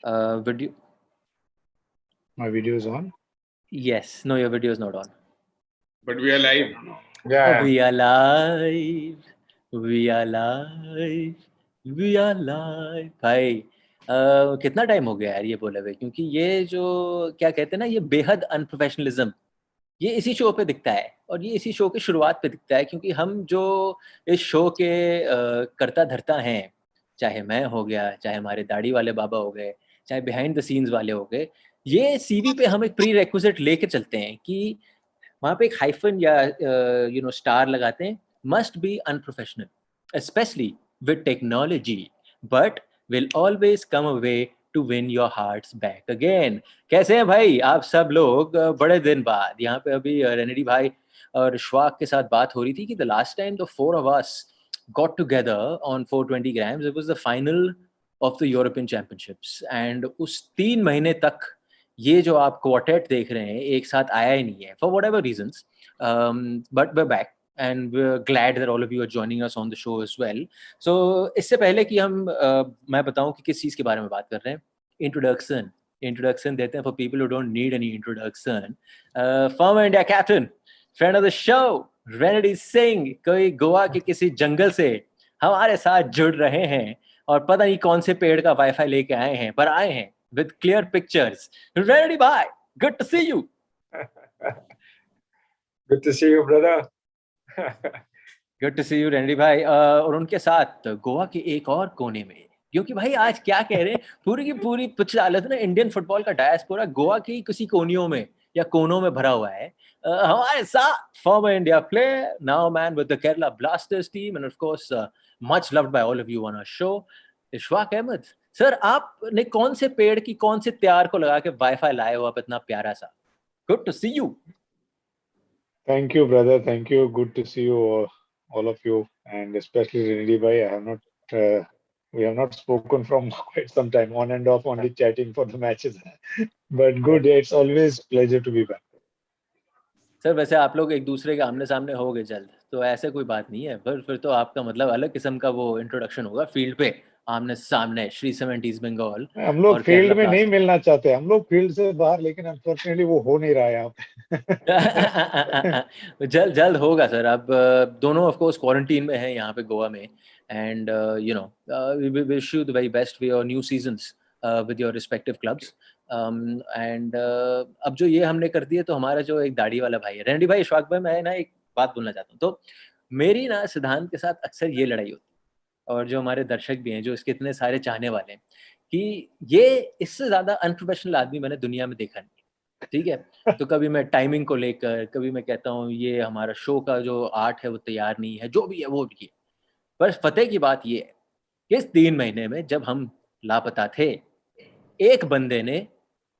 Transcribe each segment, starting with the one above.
Video. My video is on? Yes. No, your video is not on. But we are live. Yeah. We are live. We are live. We are live. भाई कितना time हो गया यार ये बोले हुए, क्योंकि ये जो क्या कहते हैं ना, ये बेहद अनप्रोफेशनलिज्म ये इसी शो पे दिखता है, और ये इसी शो की शुरुआत पे दिखता है, क्योंकि हम जो इस शो के करता धरता हैं, चाहे मैं हो गया, चाहे हमारे दाढ़ी वाले बाबा हो गए, चाहे बिहाइंड द सीन्स वाले हो गए, ये सीवी पे हम एक प्री रेक्विजिट लेके चलते हैं कि वहाँ पे एक हाइफन या स्टार लगाते हैं, must be unprofessional specially with technology, but will always come a way to win your hearts back again. कैसे हैं भाई आप सब लोग? बड़े दिन बाद यहाँ पे अभी रेनेडी भाई और इशफाक के साथ बात हो रही थी कि the last time the four of us got together on 420 grams, it was the final of the European Championships, and उस 3 महीने तक ये जो आप क्वार्टेट देख रहे हैं एक साथ आया ही नहीं है for whatever reasons, but we're back and we're glad that all of you are joining us on the show as well. So इससे पहले कि हम मैं बताऊं कि किस चीज़ के बारे में बात कर रहे हैं, introduction देते हैं for people who don't need any introduction. Former India captain, friend of the show, Renedy Singh, कोई गोवा के किसी जंगल से हमारे साथ जुड़ रहे हैं और पता नहीं कौन से पेड़ का वाईफाई लेके आए हैं, पर आए हैं विद क्लियर पिक्चर्स। रेनेडी भाई, good to see you. Good to see you, brother. Good to see you Renedy भाई। और उनके साथ गोवा के एक और कोने में, क्योंकि भाई आज क्या कह रहे हैं, पूरी की पूरी पिच हालत ना इंडियन फुटबॉल का डायस्पोरा गोवा की किसी कोनियों में या कोनों में भरा हुआ है। हमारे साथ former India player, now man with the Kerala Blasters team, and of course much loved by all of you on our show, Ishfaq Ahmed. Sir, आपने कौन से पेड़ की कौन से त्यार को लगा के वाईफाई लाए हो आप इतना प्यारा सा? Good to see you. Thank you, brother. Thank you. Good to see you, all of you, and especially Renedy bhai. We have not spoken from quite some time, on and off, only chatting for the matches. But good, it's always pleasure to be back. Sir, वैसे आप लोग एक दूसरे के आमने सामने होगे जल्द, तो ऐसे कोई बात नहीं है, फिर तो आपका मतलब अलग किस्म का वो इंट्रोडक्शन होगा फील्ड पे आमने सामने, श्री 70s बंगाल। हम लोग फील्ड में नहीं मिलना चाहते, हम लोग फील्ड से बाहर, लेकिन अनफॉर्चुनेटली वो हो नहीं रहा है यहाँ पे। जल्द होगा सर। अब दोनों ऑफ कोर्स क्वारंटीन में हैं यहाँ पे गोवा में, and we wish you the very best for your new seasons with your respective clubs. And अब जो ये हमने कर दिया, तो हमारा जो एक दाढ़ी वाला भाई है रेनेडी भाई, इशफाक भाई, मैं ना एक बात बोलना चाहता हूँ। तो मेरी ना सिद्धांत के साथ अक्सर ये लड़ाई होती है, और जो हमारे दर्शक भी हैं, जो इसके इतने सारे चाहने वाले हैं, कि ये इससे ज़्यादा अनप्रोफेशनल आदमी मैंने दुनिया में देखा नहीं। ठीक है, तो कभी मैं टाइमिंग को लेकर, कभी मैं कहता हूँ ये हमारा शो का जो आर्ट है वो तैयार नहीं है, जो भी है वो भी है। पर फतेह की बात ये है कि इस 3 महीने में जब हम लापता थे, एक बंदे ने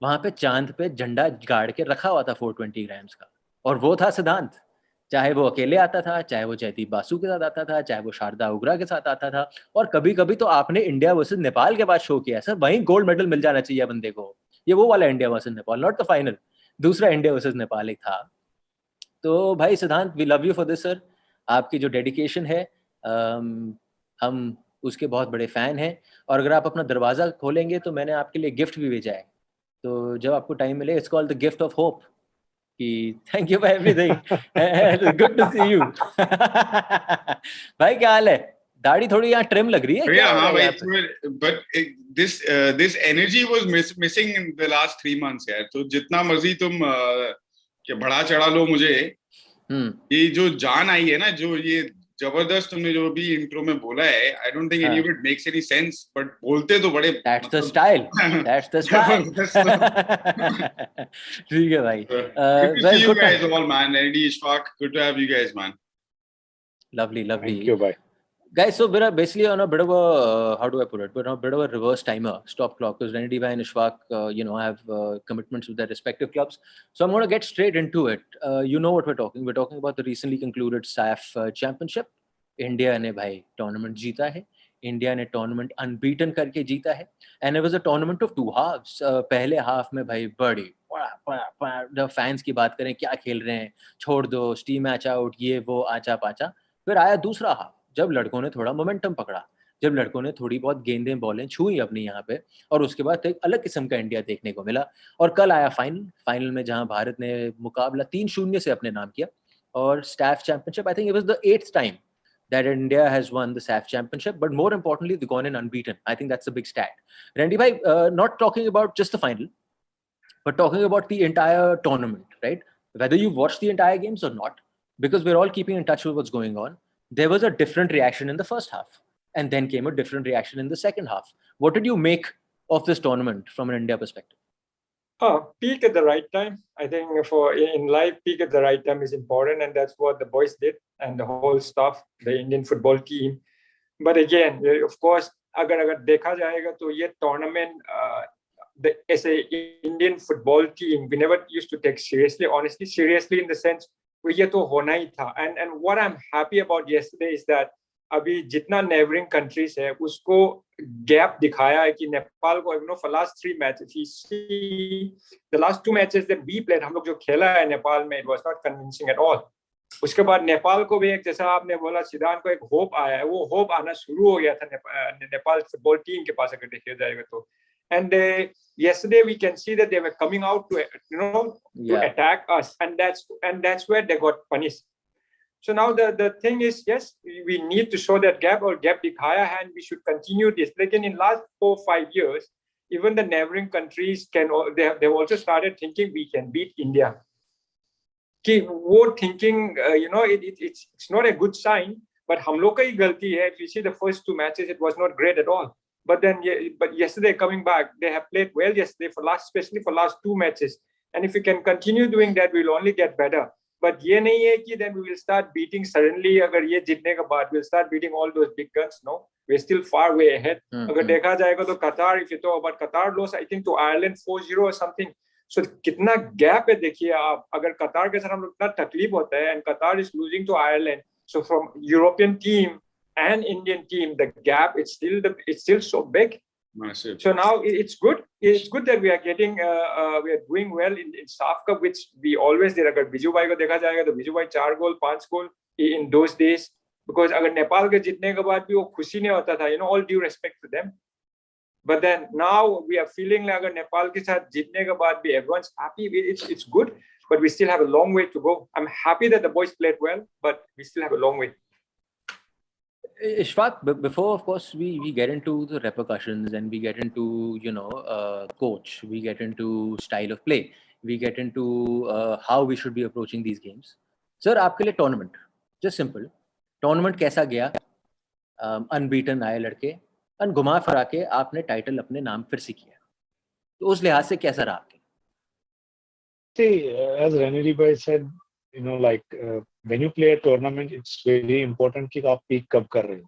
वहां पे चांद पे झंडा गाड़ के रखा हुआ था 420 ग्राम्स का, और वो था सिद्धांत। चाहे वो अकेले आता था, चाहे वो जयदीप बासु के साथ आता था, चाहे वो शारदा उग्रा के साथ आता था, और कभी कभी तो आपने इंडिया वर्सेस नेपाल के बाद शो किया सर, वहीं गोल्ड मेडल मिल जाना चाहिए बंदे को। ये वो वाला India versus Nepal, not the final, दूसरा इंडिया वर्सेस नेपाल एक था। तो भाई Siddhant, we love you for this sir. आपकी जो डेडिकेशन है, हम उसके बहुत बड़े फैन हैं, और अगर आप अपना दरवाजा खोलेंगे तो मैंने आपके लिए गिफ्ट भी भेजा है, तो जब आपको टाइम मिले, it's called the gift of hope, कि thank you for everything, good to see you. भाई क्या हाल है? दाढ़ी थोड़ी यहाँ ट्रिम लग रही है क्या? हाँ भाई, but this energy was missing in the last 3 months यार। तो जितना मर्जी तुम क्या बढ़ा चढ़ा लो मुझे, ये जो जान आई है ना, जो ये जबरदस्त तुमने जो भी इंट्रो में बोला है, आई don't think any of it makes any sense, but बोलते तो बड़े, that's the style, that's the style. ठीक है भाई, good to see you guys all man. Renedy, Ishfaq, good to have you guys man. Lovely. Thank you, bye. Guys, so we're basically on a bit of a how do I put it? We're on a bit of a reverse timer, stop clock, because Renedy and Ishfaq, have commitments with their respective clubs. So I'm going to get straight into it. You know what we're talking. We're talking about the recently concluded SAFF Championship. India ने भाई tournament जीता है. India ने tournament unbeaten करके जीता है. And it was a tournament of 2 halves. पहले half में भाई बड़ी जब फैंस की बात करें, क्या खेल रहे हैं, छोड़ दो, स्टीम मैच आउट, ये वो आचा पाचा। फिर आया दूसरा हाफ, जब लड़कों ने थोड़ा मोमेंटम पकड़ा, जब लड़कों ने थोड़ी बहुत गेंदें बॉलें छुई अपनी यहाँ पे, और उसके बाद एक अलग किस्म का इंडिया देखने को मिला। और कल आया फाइनल में जहाँ भारत ने मुकाबला 3-0 से अपने नाम किया, और SAFF Championship, I think it was the 8th time that India has won the SAFF Championship, but more importantly, they've gone in unbeaten. I think that's a big stat. Renedy bhai, not talking about just the final, but talking about the entire tournament, right? Whether you watched the entire games or not, because we're all keeping in touch with what's going on, there was a different reaction in the first half, and then came a different reaction in the second half. What did you make of this tournament from an India perspective? Peak at the right time. I think in life, peak at the right time is important, and that's what the boys did, and the whole staff, the Indian football team. But again, of course, अगर देखा जाएगा तो ये tournament, as a Indian football team, we never used to take seriously, honestly, seriously in the sense ये तो होना ही था. And what I'm happy about yesterday is that अभी जितना neighboring countries है उसको gap दिखाया है कि नेपाल को, you know, for last 3 matches, you see the last 2 matches that we played, हम लोग जो खेला है नेपाल में, it was not convincing at all. उसके बाद नेपाल को भी एक, जैसा आपने बोला, सिद्धांत को एक होप आया है, वो होप आना शुरू हो गया था नेपाल फुटबॉल टीम के पास अगर देखा जाएगा तो. And yesterday we can see that they were coming out to, you know, to attack us, and that's where they got punished. So now the thing is, yes, we need to show that gap dikhaya hai, and we should continue this. Like in last 4-5 years, even the neighboring countries they've also started thinking we can beat India. कि वो thinking, you know, it's not a good sign, but हम लोग का ही गलती है. If you see the first 2 matches, it was not great at all. But yesterday coming back, they have played well yesterday especially for last 2 matches. And if we can continue doing that, we'll only get better. But ये नहीं है कि then we will start beating suddenly. अगर ये जीतने के बाद we'll start beating all those big guns. No, we're still far way ahead. अगर देखा जाएगा तो Qatar, if you talk about Qatar loss, I think to Ireland 4-0 or something. So कितना gap है देखिए आप. अगर Qatar के साथ हम लोग इतना तकलीफ होता है, and Qatar is losing to Ireland. So from European team and Indian team, the gap it's still so big. Massive. So now it's good. It's good that we are getting we are doing well in SAFF Cup, which we always did. अगर बिजू भाई को देखा जाएगा तो बिजू भाई 4 गोल 5 गोल in those days. Because अगर नेपाल के जीतने के बाद भी वो खुशी नहीं होता था. You know, all due respect to them. But then now we are feeling like अगर नेपाल के साथ जीतने के बाद भी everyone's happy. It's good, but we still have a long way to go. I'm happy that the boys played well, but we still have a long way. Ishfaq, before of course we get into the repercussions, and we get into, you know, coach, we get into style of play, we get into how we should be approaching these games. Sir, आपके लिए tournament, just simple, tournament कैसा गया? Unbeaten आए लड़के, and घुमा फिरा के आपने टाइटल अपने नाम फिर से किया, तो उस लिहाज से कैसा रहा आपके? See, as Renedy bhai said, you know, like when you play a tournament, it's very important कि आप peak कब कर रहे हो.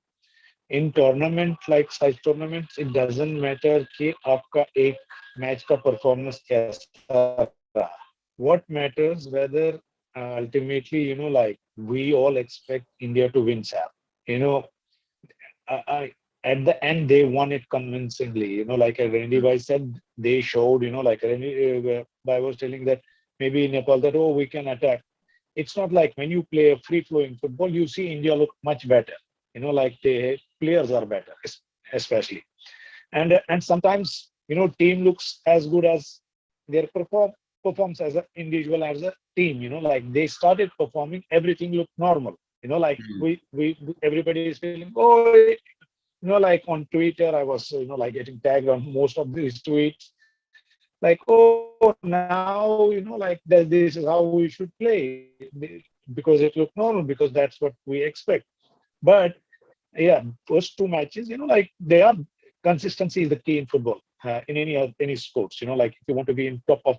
In tournament like such tournaments, it doesn't matter कि आपका एक match का performance कैसा रहा. What matters whether ultimately, you know, like we all expect India to win SAFF. You know, at the end they won it convincingly. You know, like Renedy bhai said, they showed, you know, like Renedy bhai was telling that maybe Nepal that, oh, we can attack. It's not like when you play a free-flowing football, you see India look much better. You know, like the players are better, especially. And sometimes, you know, team looks as good as their performs as an individual, as a team. You know, like they started performing, everything looked normal. You know, like we everybody is feeling, oh, you know, like on Twitter, I was, you know, like getting tagged on most of these tweets. Like, oh, now, you know, like this is how we should play, because it looked normal, because that's what we expect. But yeah, first 2 matches, you know, like they are, consistency is the key in football, in any sports. You know, like if you want to be in top of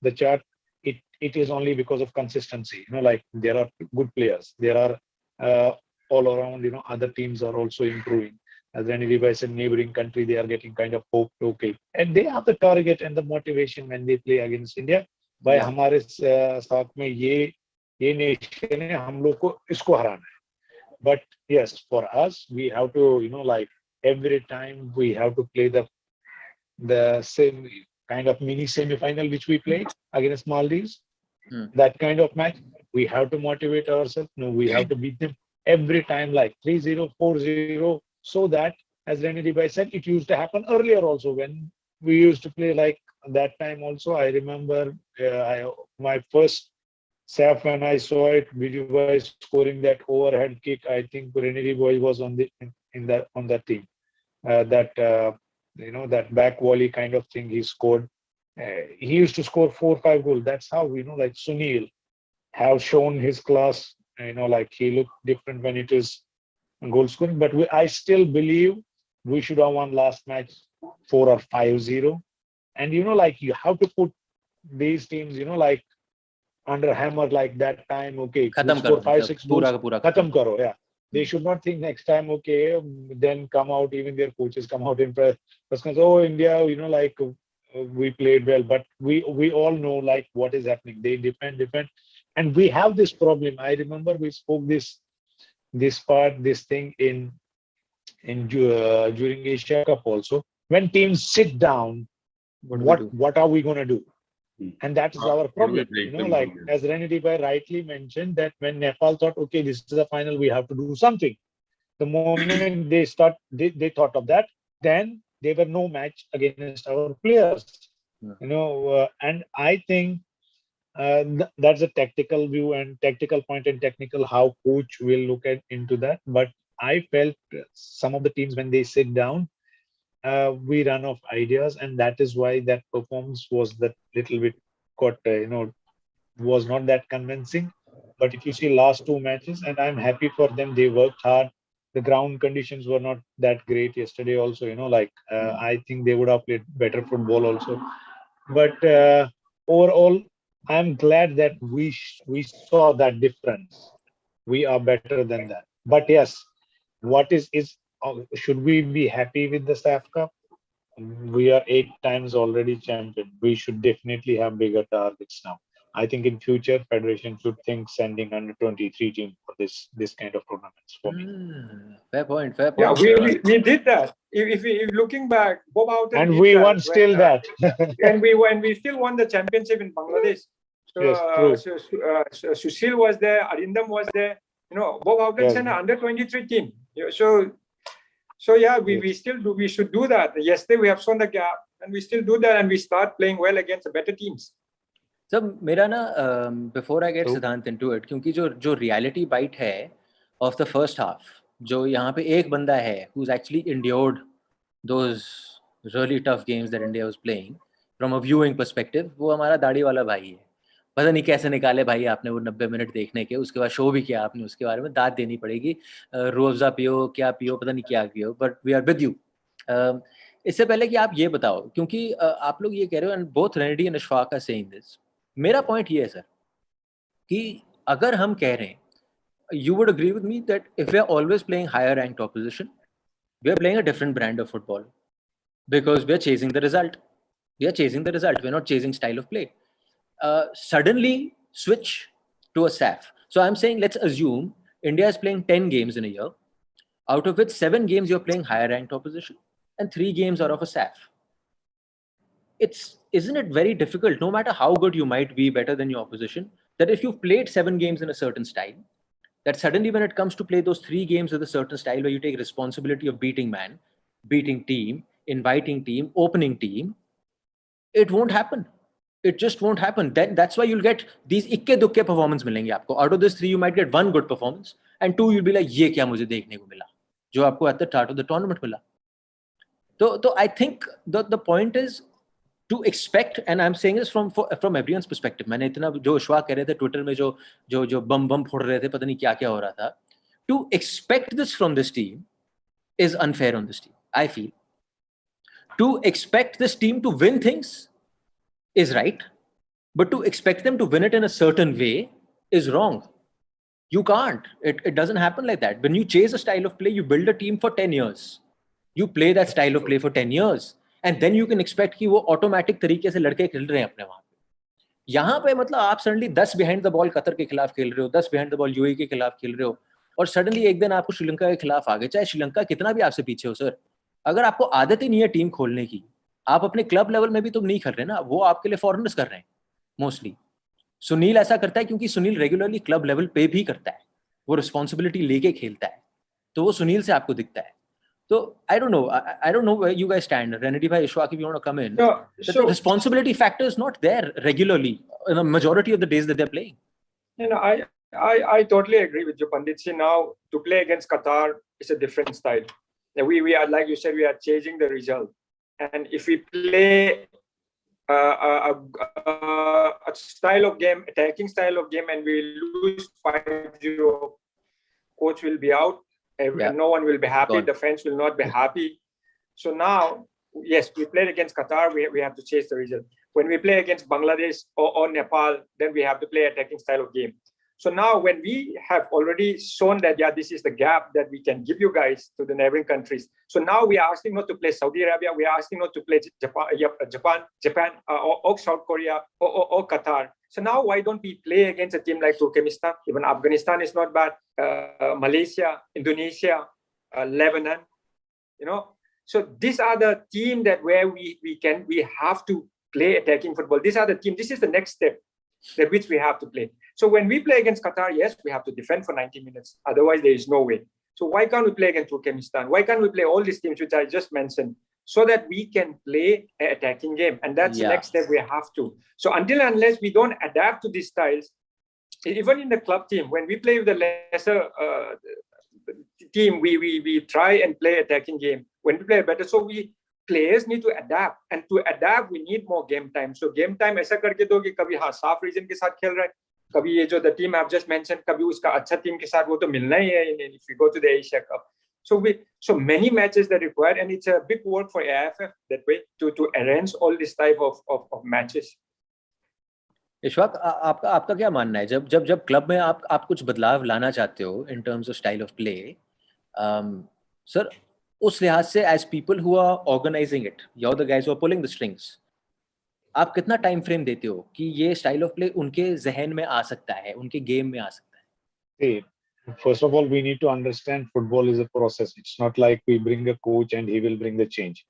the chart, it is only because of consistency. You know, like there are good players, there are all around, you know, other teams are also improving. As Renedy bhai said, neighboring country, they are getting kind of hope, okay. And they have the target and the motivation when they play against India. By हमारे साथ में ये nation है, हम लोग को इसको हराना है. But yes, for us, we have to, you know, like every time we have to play the same kind of mini semi-final which we played against Maldives. That kind of match, we have to motivate ourselves. No, we have to beat them every time, like 3-0, 4-0. So that as Renedy Bhai said, it used to happen earlier also when we used to play like that time also. I remember my first SAFF when I saw it, Biju Bhai scoring that overhead kick. I think Renedy Bhai was on that team. That back volley kind of thing he scored. He used to score 4 or 5 goals. That's how like Sunil have shown his class. Like he looked different when it is goal scoring. But I still believe we should have won last match 4 or 5-0. And like you have to put these teams, like under hammer like that time. Okay, score 5-6 goals. Khatam karo, yeah. They should not think next time, okay, then come out, even their coaches come out in press conference, oh, India, like we played well, but we all know like what is happening. They defend. And we have this problem. I remember we spoke this thing during Asia Cup also. When teams sit down, what are we going to do? And that is our problem. Like as Renedy Bhai rightly mentioned, that when Nepal thought, okay, this is a final, we have to do something. The moment they thought of that, then there were no match against our players. And I think that's a tactical view and tactical point and technical how coach will look into that. But I felt some of the teams when they sit down, we run off ideas, and that is why that performance was that little bit was not that convincing. But if you see last 2 matches, and I'm happy for them, they worked hard. The ground conditions were not that great yesterday also, I think they would have played better football also. But overall, I'm glad that we saw that difference. We are better than that. But yes, what is should we be happy with the SAFF Cup? We are 8 times already champion. We should definitely have bigger targets now. I think in future Federation should think sending under 23 team for this kind of tournaments for me. Fair point. Yeah, we did that. If looking back, Bob Houghton and we won still that. and we still won the championship in Bangladesh. So, yes, true. Sushil was there, Arindam was there. Bob Houghton sent an under 23 team. So yeah, we still do. We should do that. Yesterday we have shown the gap, and we still do that, and we start playing well against the better teams. So मेरा ना before I get Siddhanth into it, क्योंकि जो reality bite है of the first half, जो यहाँ पे एक बंदा है who's actually endured those really tough games that India was playing from a viewing perspective, वो हमारा दाढ़ी वाला भाई है. पता नहीं कैसे निकाले भाई आपने वो 90 मिनट देखने के, उसके बाद शो भी किया आपने, उसके बारे में दाद देनी पड़ेगी. रोज़ा पियो, क्या पियो, पता नहीं क्या पियो, but we are with you. इससे पहले कि आप ये बताओ, क्योंकि आप लोग ये कह रहे हो, and both Renedy and Ishfaq are saying this. मेरा पॉइंट ये है सर कि अगर हम कह रहे हैं, you would agree with me that if we are always playing higher ranked opposition, we are playing a different brand of football because we are chasing the result. We're not chasing style of play. Suddenly switch to a SAFF. So I'm saying, let's assume India is playing 10 games in a year, out of which 7 games you're playing higher ranked opposition and 3 games are of a SAFF. Isn't it very difficult, no matter how good you might be, better than your opposition, that if you've played 7 games in a certain style, that suddenly when it comes to play those 3 games with a certain style where you take responsibility of beating man, beating team, inviting team, opening team, it won't happen. It just won't happen. That's why you'll get these ikke dukke performance milenge aapko. Out of this 3, you might get 1 good performance, and 2 you'll be like, ye kya mujhe dekhne ko mila, jo aapko at the start of the tournament mila. So I think the point is to expect, and I'm saying this from everyone's perspective. मैंने इतना जो इशफाक कह रहे थे Twitter में जो बम फोड़ रहे थे, पता नहीं क्या क्या हो रहा था. To expect this from this team is unfair on this team, I feel. To expect this team to win things is right, but to expect them to win it in a certain way is wrong. You can't. It doesn't happen like that. When you chase a style of play, you build a team for 10 years. You play that style of play for 10 years. And then you can expect कि वो automatic तरीके से लड़के खेल रहे हैं अपने वहाँ पे. यहाँ पे मतलब आप suddenly 10 behind the ball Qatar के खिलाफ खेल रहे हो, 10 behind the ball यूएई के खिलाफ खेल रहे हो, और suddenly एक दिन आपको श्रीलंका के खिलाफ आ गए, चाहे श्रीलंका कितना भी आपसे पीछे हो सर. अगर आपको आदत ही नहीं है टीम खोलने की, आप अपने क्लब लेवल में भी तो नहीं कर रहे ना, वो आपके लिए फॉरेनर्स कर रहे हैं मोस्टली. सुनील ऐसा करता है क्योंकि सुनील रेगुलरली क्लब लेवल पे भी करता है, वो रिस्पॉन्सिबिलिटी लेके खेलता है, तो वो सुनील से आपको दिखता है. So I don't know. I don't know where you guys stand. Renedy bhai, Ishfaq, if you want to come in. So the responsibility factor is not there regularly in the majority of the days that they're playing. I totally agree with you, Pandit. See, now to play against Qatar is a different style. We are, like you said, we are changing the result. And if we play a style of game, attacking style of game, and we lose 5-0, coach will be out. No one will be happy. The fans will not be happy. So now, yes, we played against Qatar. We have to chase the result. When we play against Bangladesh or Nepal, then we have to play attacking style of game. So now when we have already shown that, yeah, this is the gap that we can give you guys to the neighboring countries. So now we are asking not to play Saudi Arabia. We are asking not to play Japan or South Korea or Qatar. So now why don't we play against a team like Turkmenistan? Even Afghanistan is not bad. Malaysia, Indonesia, Lebanon, So these are the teams that where we have to play attacking football. These are the teams. This is the next step that which we have to play. So when we play against Qatar, yes, we have to defend for 90 minutes. Otherwise, there is no way. So why can't we play against Turkmenistan? Why can't we play all these teams which I just mentioned so that we can play an attacking game? And that's the next step we have to. So until and unless we don't adapt to these styles, even in the club team, when we play with the lesser team, we try and play attacking game. When we play better, so players need to adapt, and to adapt we need more game time. So game time ऐसा करके दो कि कभी SAFF region के साथ खेल रहा है, कभी ये जो the team I've just mentioned, कभी उसका अच्छा team के साथ वो तो मिलना ही है if we go to the Asia Cup. So many matches that required, and it's a big work for AFF that way to arrange all this type of matches. Ishfaq, आपका क्या मानना है जब क्लब में आप कुछ बदलाव लाना चाहते हो in terms of style of play, sir उस लिहाज से as people who are organizing it, you're the guys who are pulling the strings, आप कितना टाइम फ्रेम देते हो कि ये स्टाइल ऑफ प्ले उनके जहन में आ सकता है, उनके गेम में आ सकता है? First of all, we need to understand football is a process. It's not like we bring a coach and he will bring the change.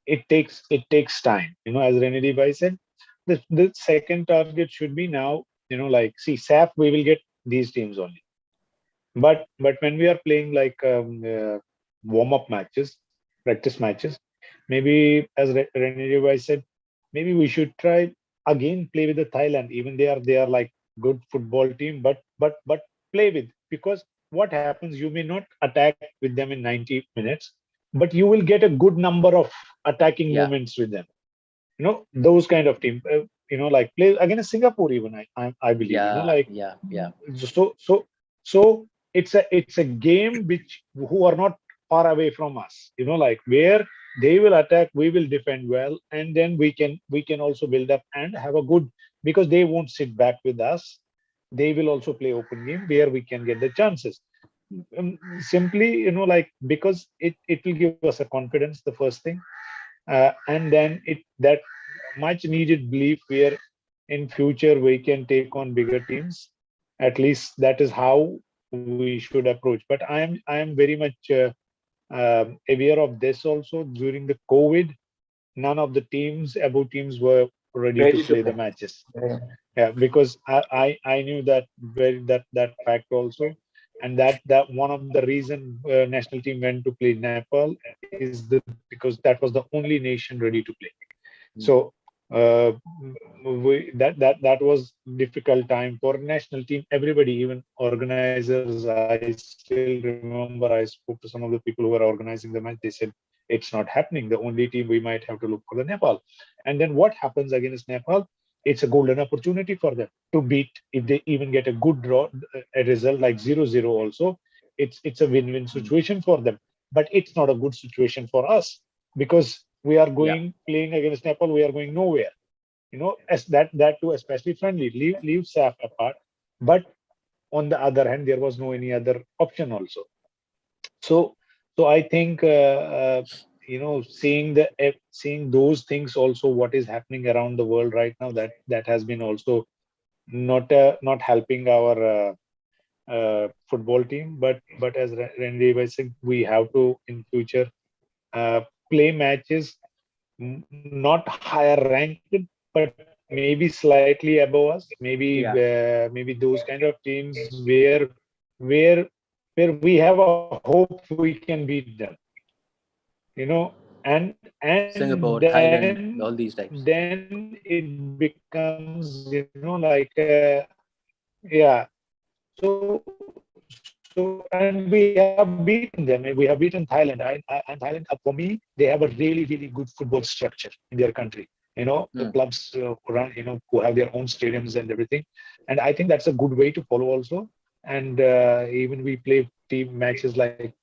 It takes time. As Renedy bhai said, the second target should be now, like, see, SAFF, we will get these teams only. But when we are playing like warm-up matches, practice matches, maybe as Renedy bhai said, maybe we should try again play with the Thailand. Even they are like good football team, but play with, because what happens, you may not attack with them in 90 minutes, but you will get a good number of attacking moments with them. Those kind of team. Like play against Singapore even. I believe. So it's a game which who are not far away from us. Like where they will attack, we will defend well, and then we can also build up and have a good, because they won't sit back with us. They will also play open game where we can get the chances. Simply, like, because it will give us a confidence, the first thing, and then that much needed belief where in future we can take on bigger teams. At least that is how we should approach. But I am very much aware of this also. During the COVID, none of the above teams were ready to play the matches. Because I knew that fact also, and that one of the reason national team went to play Nepal is because that was the only nation ready to play. So that was difficult time for national team. Everybody, even organizers, I still remember I spoke to some of the people who were organizing the match. They said it's not happening. The only team we might have to look for the Nepal. And then what happens against Nepal? It's a golden opportunity for them to beat. If they even get a good draw, a result like 0-0 also, it's a win-win situation for them. But it's not a good situation for us, because we are playing against Nepal, we are going nowhere. As that too, especially friendly, leave SAFF apart. But on the other hand, there was no any other option also. So I think seeing those things also, what is happening around the world right now, that has been also not helping our football team. But as Renedy said, we have to in future play matches not higher ranked, but maybe slightly above us. Maybe those kind of teams where we have a hope we can beat them. you know, and Singapore, then Thailand, all these types. then it becomes, you know, like yeah. So and we have beaten them. We have beaten Thailand. And Thailand, for me, they have a really, really good football structure in their country. You know, the clubs run, you know, who have their own stadiums and everything. And I think that's a good way to follow also. And even we play team matches like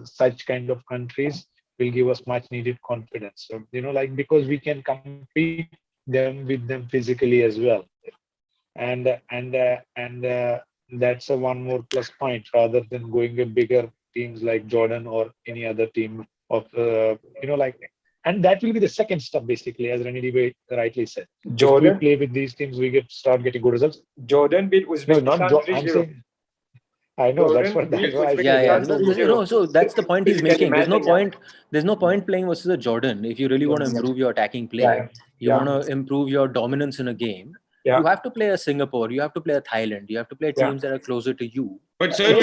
such kind of countries will give us much needed confidence. So, you know, like because we can compete them with them physically as well. And that's a one more plus point rather than going with bigger teams like Jordan or any other team of you know, like, and that will be the second step basically, as Renedy rightly said. Jordan, if we play with these teams, we start getting good results. Jordan beat Uzbekistan No, not 3-0. I'm saying, I know that's what I said. Yeah. That's what You know, so that's the point he's making. There's no point. That. There's no point playing versus a Jordan if you really want to improve your attacking play. You want to improve your dominance in a game. You have to play a Singapore. You have to play a Thailand. You have to play teams that are closer to you. But sir,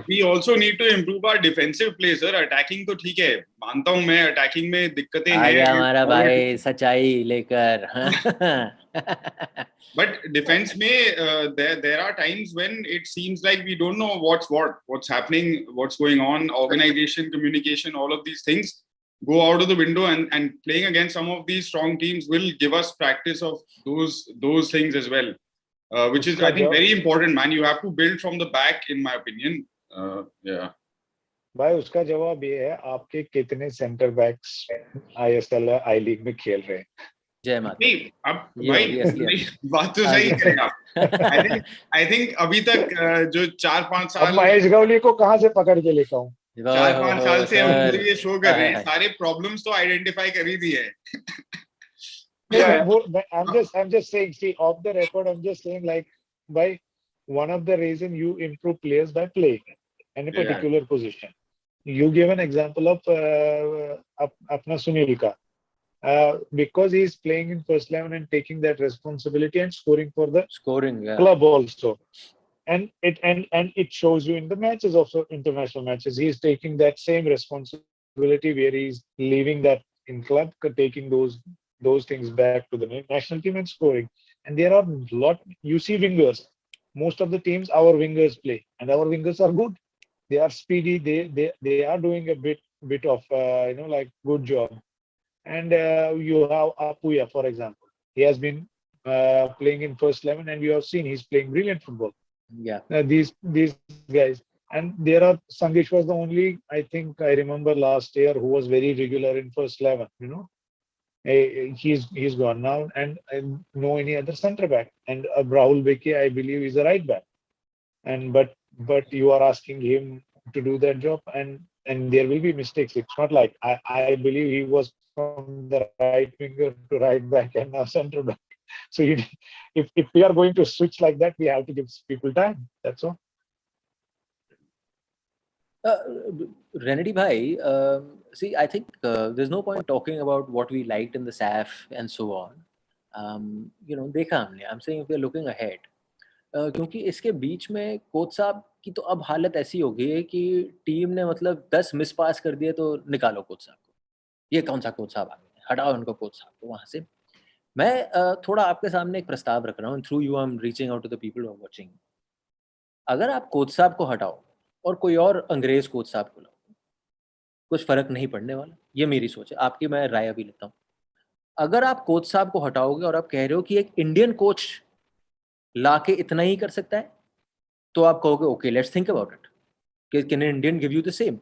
we also need to improve our defensive play, sir. Attacking तो ठीक है, मानता हूँ मैं, attacking में दिक्कतें हैं. आ गया हमारा भाई सच्चाई लेकर. But defense में there are times when it seems like we don't know what's happening, what's going on. Organization, communication, all of these things go out of the window, and playing against some of these strong teams will give us practice of those things as well, which is, I think, very important, man. You have to build from the back, in my opinion. Yeah. भाई उसका जवाब ये है, आपके कितने centre backs ISL आई league में खेल रहे हैं? जय माता। नहीं, अब भाई बात तो सही करें आप। I think अभी तक जो 4-5 साल महेश गौली को कहाँ से पकड़ के लेकर आऊं? 4-5 साल से हम लोग ये शो कर रहे हैं, सारे प्रॉब्लम्स तो आइडेंटिफाई कर ही दिए हैं। I'm just saying, see, off the record, I'm just saying, like, by one of the reason you improve players by playing in a particular position. You give an example of apna Sunil ka, because he's playing in first 11 and taking that responsibility and scoring for the club also. And it shows you in the matches, also international matches, he's taking that same responsibility where he's leaving that in club, taking those things back to the national team and scoring. And there are a lot, you see wingers, most of the teams our wingers play, and our wingers are good. They are speedy. They are doing a bit of like good job. And you have Apuya, for example. He has been playing in first 11, and you have seen he's playing brilliant football. Yeah. These guys, and there are Sangesh was the only, I think I remember last year, who was very regular in first 11. You know, he's gone now, and I know any other centre back. And Rahul Beke, I believe, is a right back. And but you are asking him to do that job, and there will be mistakes. It's not like I believe he was from the right winger to right back and now centre back. So if we are going to switch like that, we have to give people time. That's all. Renedy bhai, see, I think there's no point talking about what we liked in the SAFF and so on. देखा हमने. I'm saying if we're looking ahead. क्योंकि इसके बीच में coach साहब की तो अब हालत ऐसी हो गई है कि टीम ने मतलब 10 मिस पास कर दिए तो निकालो कोच साहब को. ये कौन सा कोच साहब आ गए, हटाओ उनको कोच साहब को वहाँ से. मैं थोड़ा आपके सामने एक प्रस्ताव रख रहा हूँ. Through you I am reaching out to the people who are watching. अगर आप कोच साहब को हटाओ और कोई और अंग्रेज कोच साहब को लाओ, कुछ फर्क नहीं पड़ने वाला. ये मेरी सोच है, आपकी मैं राय अभी लेता हूँ. अगर आप कोच साहब को हटाओगे और आप कह रहे हो कि एक इंडियन कोच लाके इतना ही कर सकता है, तो आप कहोगे okay, let's think about it. Can an Indian give you the same?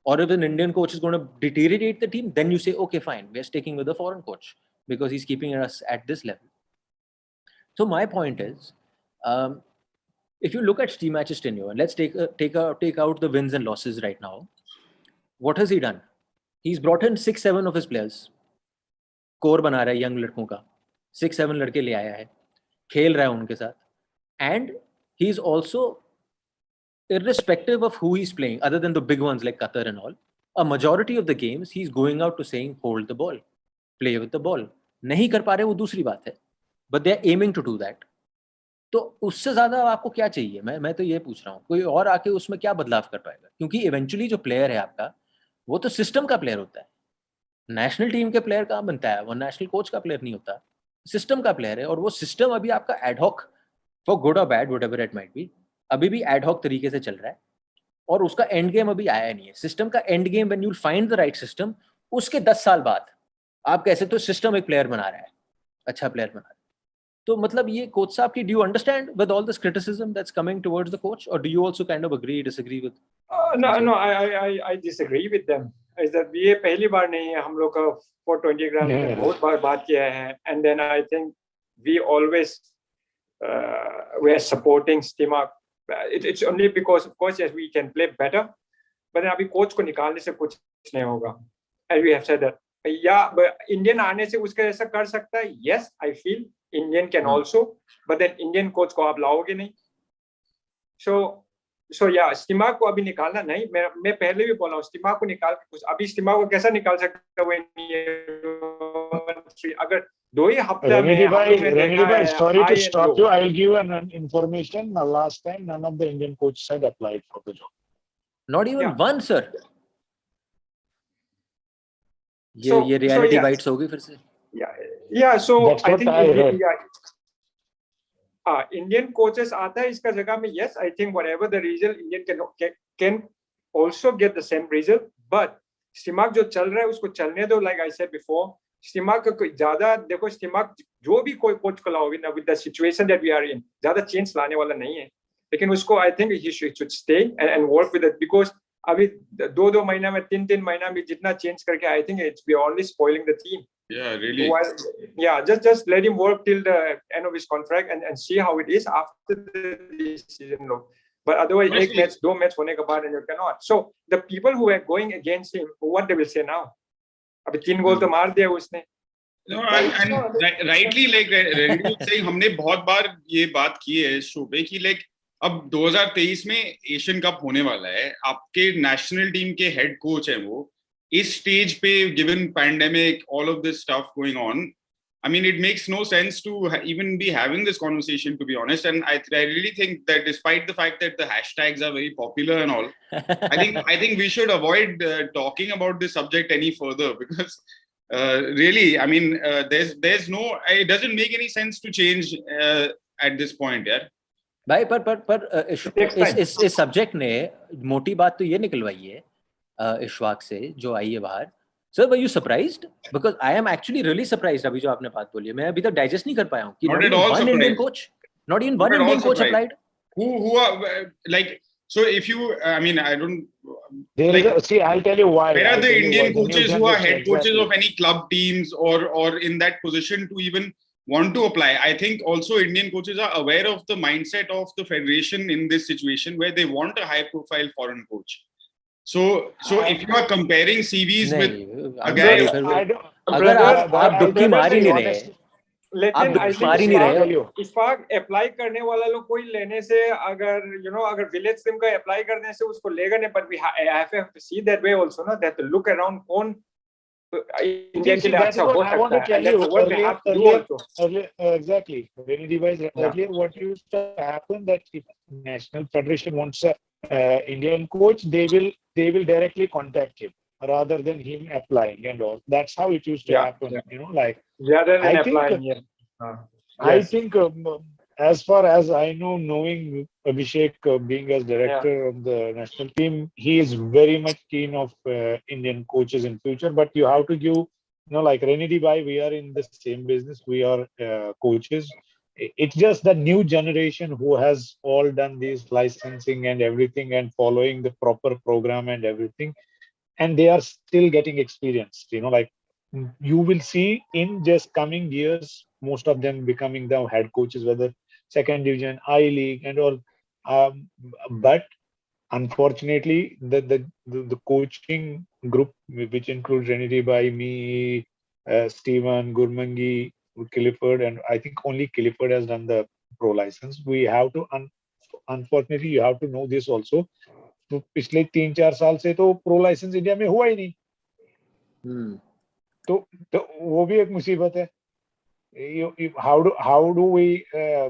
और if an Indian coach is gonna deteriorate the team, then you say okay fine, we are sticking with a foreign coach because he's keeping us at this level. So my point is, if you look at Steve Match's tenure, and let's take out the wins and losses right now. What has he done? He's brought in 6-7 of his players. Core बना रहा है young लड़कों का. 6-7 लड़के ले आया है, खेल रहा है उनके साथ. And he's also, irrespective of who he's playing, other than the big ones like Qatar and all, a majority of the games he's going out to saying hold the ball, play with the ball. नहीं कर पा रहे वो दूसरी बात है, but they are aiming to do that. तो उससे ज्यादा आपको क्या चाहिए? मैं तो ये पूछ रहा हूँ, कोई और आके उसमें क्या बदलाव कर पाएगा? क्योंकि इवेंचुअली जो प्लेयर है आपका, वो तो सिस्टम का प्लेयर होता है. नेशनल टीम के प्लेयर कहाँ बनता है, वो नेशनल कोच का प्लेयर नहीं होता, सिस्टम का प्लेयर है। और वो सिस्टम अभी आपका एडहॉक, फॉर गुड और bad whatever it might be, अभी भी एडहॉक तरीके से चल रहा है और उसका एंड गेम अभी आया नहीं है। सिस्टम का end game when you will find the right system, उसके 10 साल बाद आप कह सकते हो सिस्टम एक प्लेयर बना रहा है, अच्छा प्लेयर बना रहा है। तो मतलब ये कोच साहब की, do you understand with all this criticism that's coming towards the coach, और do you also kind of agree disagree with? No, I disagree with them. Is that ये पहली बार नहीं है, हम लोग का 420 ग्राम में बहुत बार बात किया है, and then I think we always we are supporting Stimac. It's only because of course yes we can play better, but then अभी कोच को निकालने से कुछ नहीं होगा, and we have said that. या इंडियन आने से उसका ऐसा कर सकता है, yes I feel Indian can also, but then Indian coach को आप लाओगे नहीं, so yeah, स्टिमाक को अभी निकालना नहीं, मैं पहले भी बोला हूँ, स्टिमाक को निकाल के कुछ, अभी स्टिमाक को कैसा निकाल सकता है अगर 2 ही हफ्ते में। Renedy bhai, sorry to stop you, I will give an information. Last time none of the Indian coaches had applied for the job, not even one, sir. ये reality bites होगी फिर से। Yeah, so I think Indian coaches आता है इसका जगह में, yes I think whatever the result Indian can also get the same result, but स्टिमाक जो चल रहा है उसको चलने दो, like I said before, स्टिमाक का कोई ज्यादा देखो, स्टिमाक जो भी कोई कोच को लाओगे ना, with the situation that we are in, ज्यादा चेंज लाने वाला नहीं है, लेकिन उसको I think he should stay and work with it, because अभी 2 महीना में 3 महीना में जितना चेंज करके I think we are only spoiling the team. Yeah, really. Yeah, just let him work till the end of his contract and see how it is after the season. But otherwise, 1 match, 2 match होने के बाद, and you cannot. So the people who are going against him, what they will say now? अभी 3 गोल तो मार दिया उसने. No, and rightly, like Renedy was saying, हमने बहुत बार ये बात की है शो पे कि like अब 2023 में एशियन कप होने वाला है, आपके नेशनल टीम के हेड कोच हैं वो, इस स्टेज पे, given pandemic, all of this stuff going on, I mean, it makes no sense to even be having this conversation, to be honest. And I really think that despite the fact that the hashtags are very popular and all, I think we should avoid talking about this subject any further, because really, I mean, there's no, it doesn't make any sense to change at this point, yeah. भाई पर इस subject ने मोटी बात तो ये निकलवाई है इशफाक से जो आई है बाहर। Sir, were you surprised? Because I am actually really surprised अभी जो आपने बात बोली है, मैं अभी तक डाइजेस्ट नहीं कर पाया हूं कि not even one Indian coach applied, who are like, so if you I mean I don't like, see, I'll tell you why. Where are the Indian coaches who are head coaches of any club teams or in that position to even want to apply? I think also Indian coaches are aware of the mindset of the federation in this situation where they want a high profile foreign coach. So if you are comparing CVs with a guy, अगर आप दुखी मार ही नहीं रहे, लेकिन मार ही नहीं रहे, इशफाक अप्लाई करने वाला लोग कोई लेने से, अगर अगर विलेज टीम का अप्लाई करने से उसको लेगा नहीं, but we have to see that way also, ना, that look around कौन इंडिया के लिए अच्छा हो सकता है. Exactly. Renedy wise, earlier what used to happen that if national federation wants a Indian coach, they will directly contact him rather than him applying and all. That's how it used to happen. Yeah. You know, like rather than applying. I think as far as I know, knowing Abhishek being as director of the national team, he is very much keen of Indian coaches in future. But you have to give, like Renedy bhai, we are in the same business. We are coaches. It's just the new generation who has all done this licensing and everything and following the proper program and everything, and they are still getting experienced. Like you will see in just coming years, most of them becoming the head coaches, whether second division, I League, and all. But unfortunately, the coaching group, which includes Renedy bhai, me, Stephen, Gurmangi, Clifford, and I think only Clifford has done the pro license. We have to, unfortunately, you have to know this also. तो पिछले 3-4 साल से तो pro licence India में हुआ ही नहीं, तो वो भी एक मुसीबत है. How do we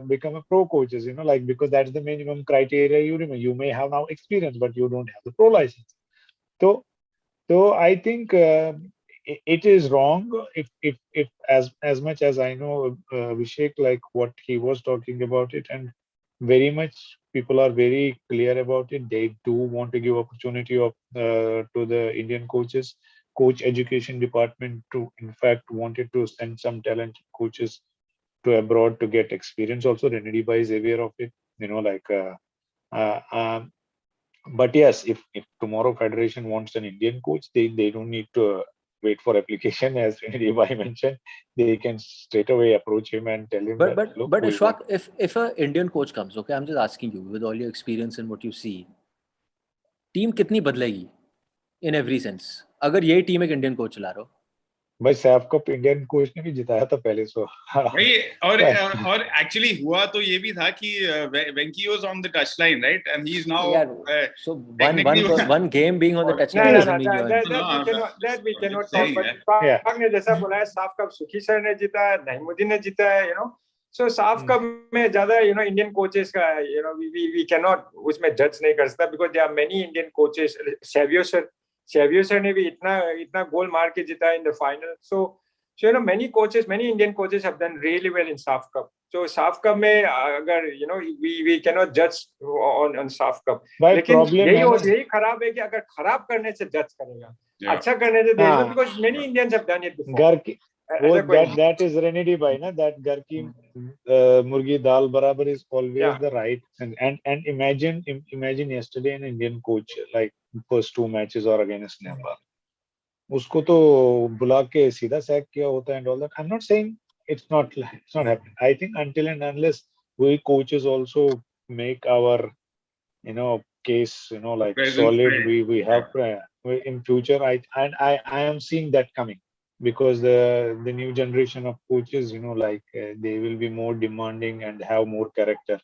become a pro coaches? Like, because that's the minimum criteria. You may have now experience, but you don't have the pro license. So I think it is wrong if as much as I know Abhishek, like what he was talking about it, and very much people are very clear about it. They do want to give opportunity of to the Indian coaches, coach education department to in fact wanted to send some talented coaches to abroad to get experience. Also, Renedy is aware of it. Uh, um, but yes, if tomorrow Federation wants an Indian coach, they don't need to wait for application, as Renedy mentioned. They can straight away approach him and tell him that, look, but Ishfaq, if an Indian coach comes, okay, I'm just asking you, with all your experience and what you see, team कितनी बदलेगी in every sense? अगर यही team एक Indian coach चला रहा हो, भाई Saif cup Indian coach ने भी जिताया था पहले सो भाई और एक्चुअली हुआ तो ये भी था कि Venky was on the touch line right and he is now so one game being on the touch line doesn't mean that we cannot talk, but Ishfaq ने जैसा बोला है, साफ कप सुखी सर ने जीता है, नईमुद्दीन ने जीता है, so साफ कप में ज्यादा इंडियन कोचेस का we cannot उसमें जज नहीं कर सकता, because there are many Indian coaches. Xavier sir ने भी इतना गोल मार के जीता in the final. So many Indian coaches have done really well in SAFF Cup. So SAFF Cup में अगर we cannot judge on SAFF Cup. लेकिन यही खराब है कि अगर खराब करने से जज करेगा, अच्छा करने से देगा, because many Indians have done it before. That is Renedy bhai, na, that घर की मुर्गी दाल बराबर is always the right. And imagine yesterday an Indian coach, like first 2 matches or against Nepal, उसको तो बुला के सीधा sack किया होता and all that. I'm not saying it's not happening. I think until and unless we coaches also make our case like solid, we have in future. I am seeing that coming, because the new generation of coaches, they will be more demanding and have more character.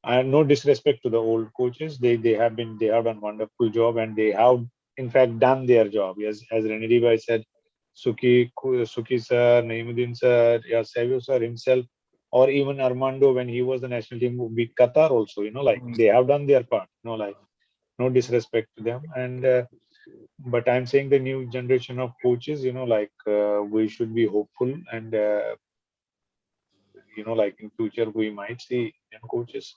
And no disrespect to the old coaches, they have done wonderful job, and they have in fact done their job. As Renedy bhai said, Suki sir, Naimuddin sir, Xavier sir himself, or even Armando when he was the national team beat Qatar also, they have done their part, no disrespect to them. And but I'm saying the new generation of coaches, we should be hopeful, and in future we might see Indian coaches.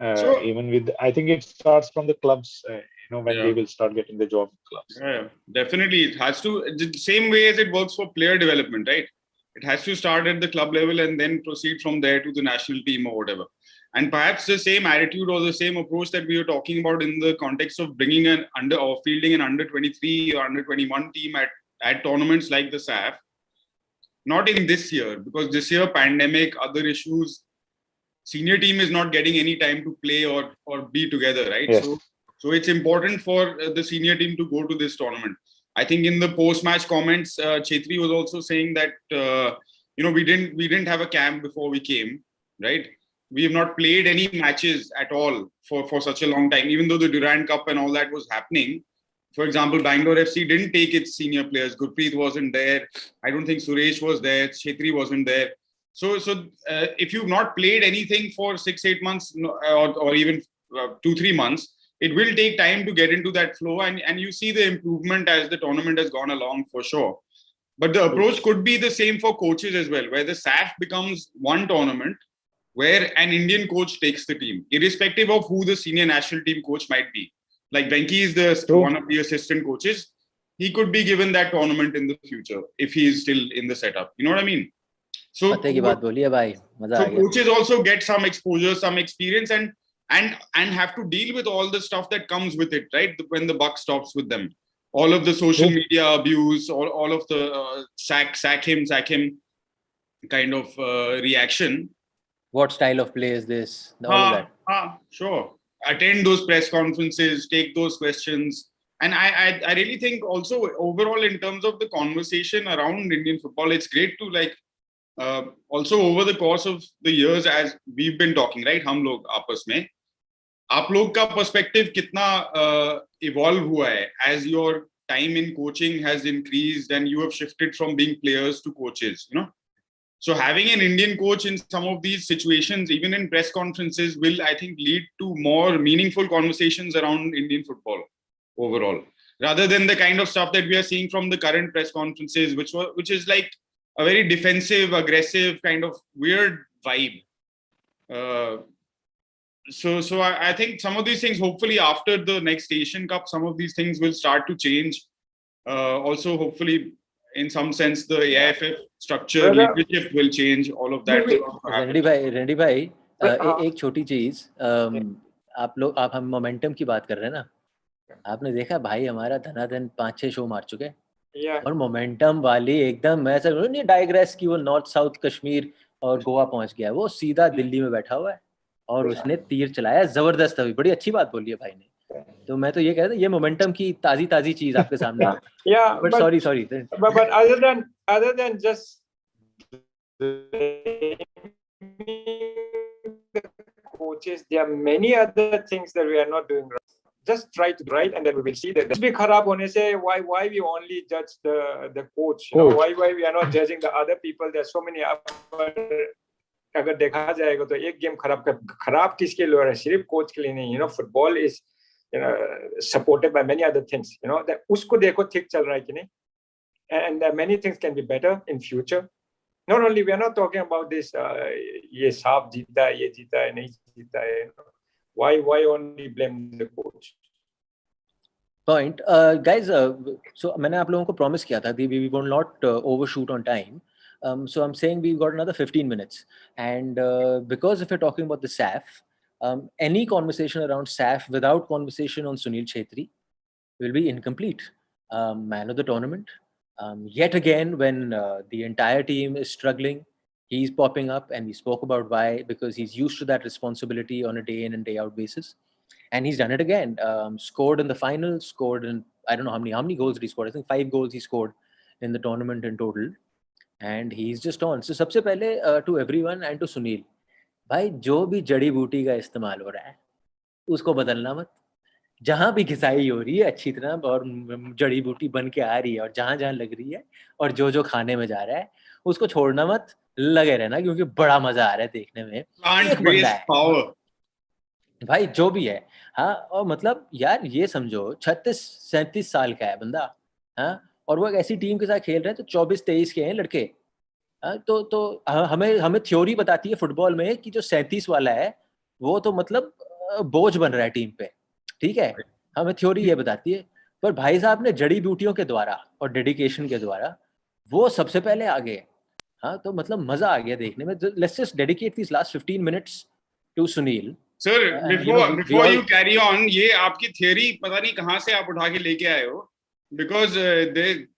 Even with, I think it starts from the clubs, when they will start getting the job in clubs. Yeah, definitely. It has to, the same way as it works for player development, right? It has to start at the club level and then proceed from there to the national team or whatever. And perhaps the same attitude or the same approach that we were talking about in the context of bringing fielding an under 23 or under 21 team at tournaments like the SAFF, not in this year, because this year, pandemic, other issues, senior team is not getting any time to play or be together, right? Yes. So it's important for the senior team to go to this tournament. I think in the post-match comments, Chhetri was also saying that we didn't have a camp before we came, right? We have not played any matches at all for such a long time, even though the Durand Cup and all that was happening. For example, Bangalore FC didn't take its senior players. Gurpreet wasn't there. I don't think Suresh was there. Chhetri wasn't there. So if you've not played anything for 6-8 months or even 2-3 months, it will take time to get into that flow, and you see the improvement as the tournament has gone along for sure. But the approach could be the same for coaches as well, where the SAFF becomes one tournament where an Indian coach takes the team, irrespective of who the senior national team coach might be. Like Venki is one of the assistant coaches. He could be given that tournament in the future if he is still in the setup. You know what I mean? So coaches also get some exposure, some experience, and have to deal with all the stuff that comes with it, right? When the buck stops with them, all of the social media abuse, all of the sack him kind of reaction. What style of play is this? All of that. Sure. Attend those press conferences, take those questions. And I really think also overall in terms of the conversation around Indian football, it's great to also over the course of the years as we've been talking, right? हम लोग आपस में, आप लोग का perspective कितना evolve हुआ है as your time in coaching has increased and you have shifted from being players to coaches, So having an Indian coach in some of these situations, even in press conferences, will, I think, lead to more meaningful conversations around Indian football overall. rather than the kind of stuff that we are seeing from the current press conferences, which is like a very defensive, aggressive kind of weird vibe. So I think some of these things, hopefully after the next Asian Cup, some of these things will start to change. Also, hopefully, in some sense, the AIFF structure, leadership will change. All of that. Renedy भाई एक छोटी चीज, आप हम momentum की बात कर रहे हैं ना, आपने देखा भाई हमारा धनाधन 5-6 शो मार चुके हैं और मोमेंटम वाली एकदम ऐसा नहीं डाइग्रेस की वो नॉर्थ साउथ कश्मीर और गोवा पहुंच गया, वो सीधा दिल्ली में बैठा हुआ है और उसने तीर चलाया जबरदस्त, अभी बड़ी अच्छी बात बोली है भाई ने। तो मैं तो ये कह रहा था ये मोमेंटम की ताजी चीज आपके सामने है। but sorry but other than just coaches, there are many other things that we are not doing right. Just try to do right, and then we will see that. Bhi kharab hone se why we only judge the coach, you know, why we are not judging the other people. There are so many अगर देखा जाएगा तो एक game खराब किसके लिए हो रहा है, सिर्फ कोच के लिए नहीं, you know, football is, you know, supported by many other things, you know, that उसको देखो ठीक चल रहा है कि नहीं, and many things can be better in future. Not only, we are not talking about this ये SAFF जीता है, ये जीता है, नहीं जीता है, why only blame the coach? Point, guys, so मैंने आप लोगों को promise किया था we will not overshoot on time. So I'm saying we've got another 15 minutes, and because if you're talking about the SAFF, any conversation around SAFF without conversation on Sunil Chhetri will be incomplete. Man of the tournament, yet again when the entire team is struggling, he's popping up, and we spoke about why, because he's used to that responsibility on a day in and day out basis, and he's done it again. Scored in the final, scored in, I don't know how many goals he scored. I think 5 goals he scored in the tournament in total. And he's just on. So सबसे पहले to everyone and to Sunil, भाई जो भी जड़ी बूटी का इस्तेमाल हो रहा है उसको बदलना मत, जहाँ भी घिसाई हो रही है अच्छी तरह और जड़ी बूटी बन के आ रही है और जहाँ लग रही है और जो खाने में जा रहा है उसको छोड़ना मत, लगे रहना, क्योंकि बड़ा मजा आ रहा है देखने में। एक बंदा है भाई जो भी है, हाँ, और मतलब यार ये समझो 36-37 साल का है बंदा, हाँ, और वो एक ऐसी टीम के साथ खेल रहे हैं तो 24-23 के हैं लड़के, तो हमें थ्योरी बताती है फुटबॉल में कि जो 37 वाला है वो तो मतलब बोझ बन रहा है टीम पे, ठीक है, हमें थ्योरी ये बताती है, पर भाई साहब ने जड़ी बूटियों के द्वारा और डेडिकेशन के द्वारा वो सबसे पहले आ गए, हाँ, तो मतलब मजा आ गया देखने में। Let's just dedicate this last 15 minutes to Sunil. Sir, before you carry on, ये आपकी थ्योरी पता नहीं कहाँ से आप उठा के लेके आए हो, because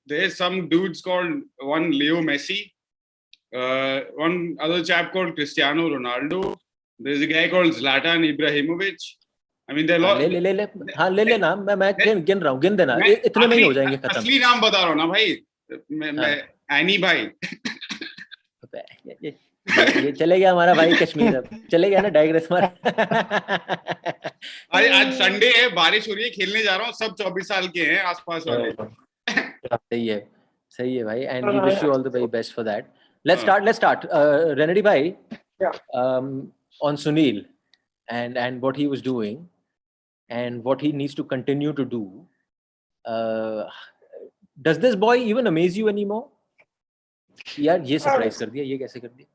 there's some dudes called one Leo Messi, one other chap called Cristiano Ronaldo, there's a guy called Zlatan Ibrahimovic. I mean there are lot, ले नाम, मैं गिन रहा हूँ, गिन देना, इतने में ही हो जाएंगे खत्म। असली नाम बता रहा हूँ ना भाई, मैं एनी भाई। ये चले गया हमारा भाई कश्मीर, अब चले गया ना डाइग्रेस मार। आज संडे है, बारिश हो रही है, खेलने जा रहा हूँ, सब 24 साल के हैं आसपास वाले। सही है भाई, and we wish you all the very best for that. Let's start. Renedy bhai, on Sunil and what he was doing and what he needs to continue to do. Does this boy even amaze you anymore? यार ये surprise कर दिया, ये कैसे कर दिया?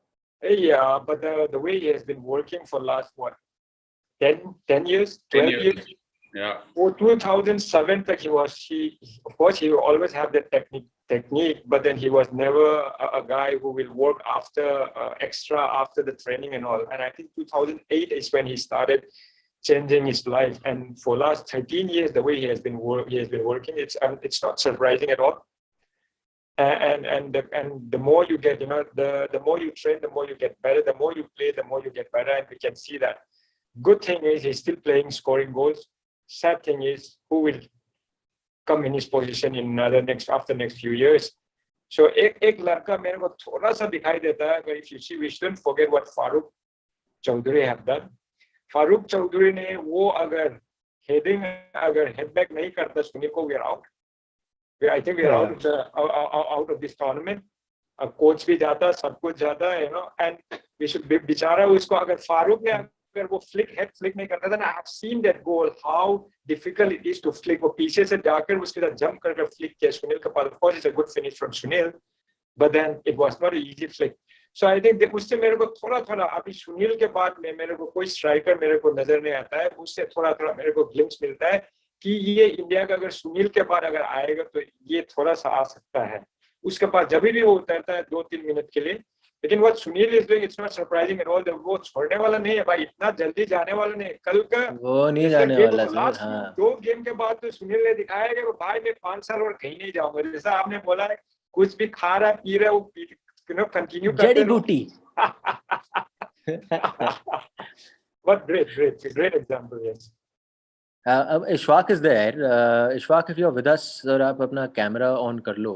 Yeah, but the way he has been working for last 10 years, 12 years. Yeah. For 2007, like of course he will always have the technique, but then he was never a guy who will work after extra after the training and all. And I think 2008 is when he started changing his life. And for last 13 years, the way he has been working, it's not surprising at all. And the more you get, you know, the more you train, the more you get better. The more you play, the more you get better. And we can see that. Good thing is he's still playing, scoring goals. Sad thing is who will come in his position in after next few years. So एक लड़का मेरे को थोड़ा सा दिखाई देता है, if you see, we shouldn't forget what Farooq Chaudhary have done. Farooq Chaudhary ने वो अगर headback नहीं करता सुनील को, we are out. I think we are out of this tournament. Coach भी जाता, सब कुछ जाता, you know, and we should be बेचारा उसको अगर फारूक ने अगर वो फ्लिक नहीं करता था ना, I have seen that goal how difficult it is to flick. वो पीछे से जाकर उसके साथ जंप करके फ्लिक किया सुनील के पास. Of course it's a good finish from Sunil, but then it was not an easy flick. So I think उससे मेरे को थोड़ा अभी सुनील के बाद में मेरे को कोई स्ट्राइकर मेरे को नजर नहीं आता है. उससे थोड़ा मेरे को ग्लिम्स मिलता है कि ये इंडिया का अगर सुनील के बाद अगर आएगा तो ये थोड़ा सा आ सकता है. उसके बाद जब भी वो उतरता है 2-3 मिनट के लिए. लेकिन what Sunil is doing, it's not surprising at all. वो छोड़ने वाला नहीं है भाई, इतना जल्दी जाने वाला नहीं. कल का वो नहीं जाने वाला सर. हाँ, 2 गेम के बाद तो सुनील ने दिखाया कि वो भाई मैं 5 साल और कहीं नहीं जाऊंगा. जैसा आपने बोला है, कुछ भी खा रहा पी रहा वो कंटिन्यू करते जड़ी बूटी. But great example, yes. अब Ishfaq is there. Ishfaq, if you're with us, sir आप अपना कैमरा ऑन कर लो,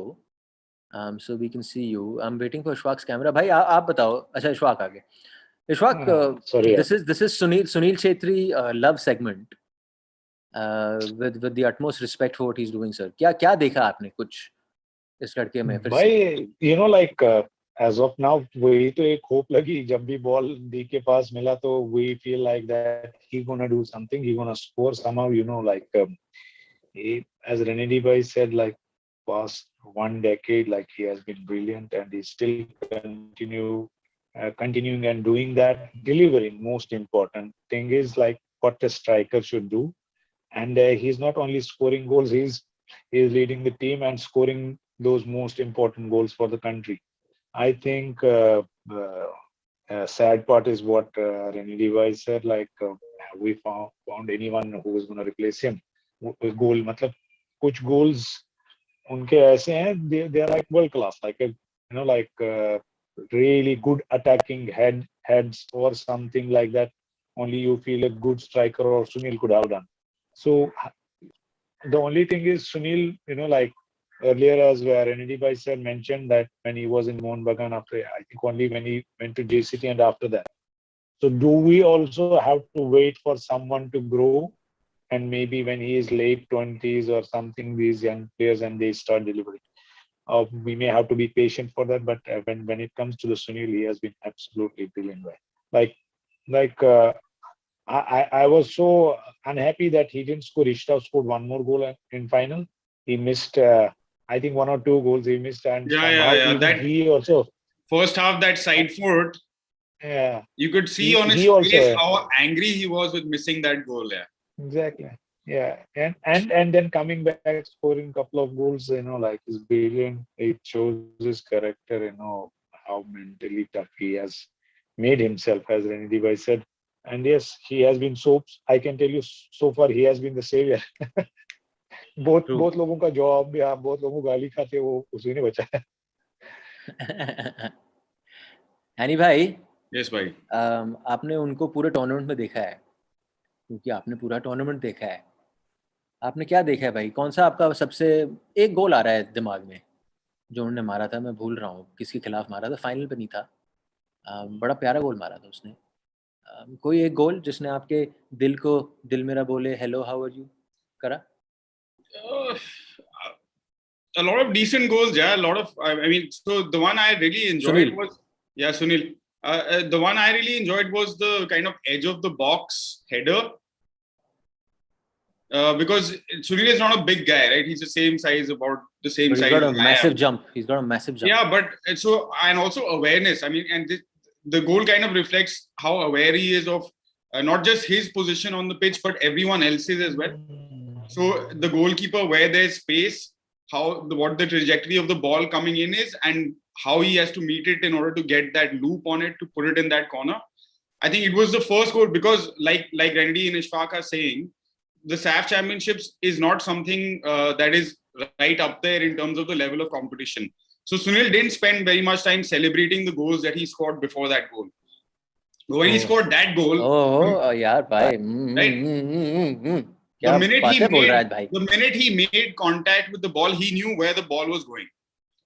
so we can see you. I'm waiting for Ishfaq's camera. भाई आप बताओ. अच्छा, इशफाक आ गए. Ishfaq, sorry, this is Sunil Chhetri love segment with the utmost respect for what he's doing, sir. क्या देखा आपने कुछ इस लड़के में? भाई you know like as of now वही तो एक होप लगी. जब भी बॉल डी के पास मिला तो we feel like that he gonna do something, he gonna score somehow, you know, like he, as Renedy bhai said, like past 1 decade, like he has been brilliant and he's still continuing and doing that, delivering. Most important thing is like what a striker should do, and he's not only scoring goals, he's leading the team and scoring those most important goals for the country. I think sad part is what Renedy bhai said, like have we found anyone who is going to replace him? Goal, मतलब कुछ goals उनके ऐसे हैं, they are like world class, like you know, like really good attacking heads or something like that. Only you feel a good striker or Sunil could have done. So the only thing is Sunil, you know, like earlier as Renedy bhai said, mentioned that when he was in Mohun Bagan, after I think only when he went to JCT and after that. So do we also have to wait for someone to grow? And maybe when he is late 20s or something, these young players and they start delivering. We may have to be patient for that. But when it comes to the Sunil, he has been absolutely brilliant. Right? I was so unhappy that he didn't score. Ishfaq scored 1 more goal in final. He missed, I think 1 or 2 goals he missed. And yeah. That he also first half, that side foot. Yeah. You could see on his face how angry he was with missing that goal. Yeah. Exactly. Yeah, and then coming back, scoring a couple of goals, you know, like is brilliant. It shows his character, you know, how mentally tough he has made himself, as Renedy bhai said. And yes, he has been I can tell you so far, he has been the savior. both लोगों का job भी, आप बहुत लोगों को गाली खाते वो उसी ने बचाया. एनी भाई. यस भाई. आपने उनको पूरे टूर्नामेंट में देखा है, क्योंकि आपने पूरा टूर्नामेंट देखा है. आपने क्या देखा है भाई? कौन सा आपका सबसे एक गोल आ रहा है दिमाग में जो उन्होंने मारा था? मैं भूल रहा हूँ किसके खिलाफ मारा था, फाइनल पे नहीं था. बड़ा प्यारा गोल मारा था उसने. कोई एक गोल जिसने आपके दिल मेरा बोले हेलो हाउ आर यू करा? A lot of decent goals, yeah. A lot of, I mean, so the one I really enjoyed was, yeah, Sunil. The one I really enjoyed was the kind of edge of the box header. Because Sunil is not a big guy, right? He's the same size, about the same size. He's got a massive jump. He's got a massive jump. Yeah, but so, and also awareness. I mean, and the goal kind of reflects how aware he is of not just his position on the pitch, but everyone else's as well. So the goalkeeper, where there's space, what the trajectory of the ball coming in is, and how he has to meet it in order to get that loop on it to put it in that corner. I think it was the first goal because, like Renedy and Ishfaq are saying, the SAFF Championships is not something that is right up there in terms of the level of competition. So Sunil didn't spend very much time celebrating the goals that he scored before that goal. But when he scored that goal, yaar, bhai. Right? The minute he made contact with the ball, he knew where the ball was going.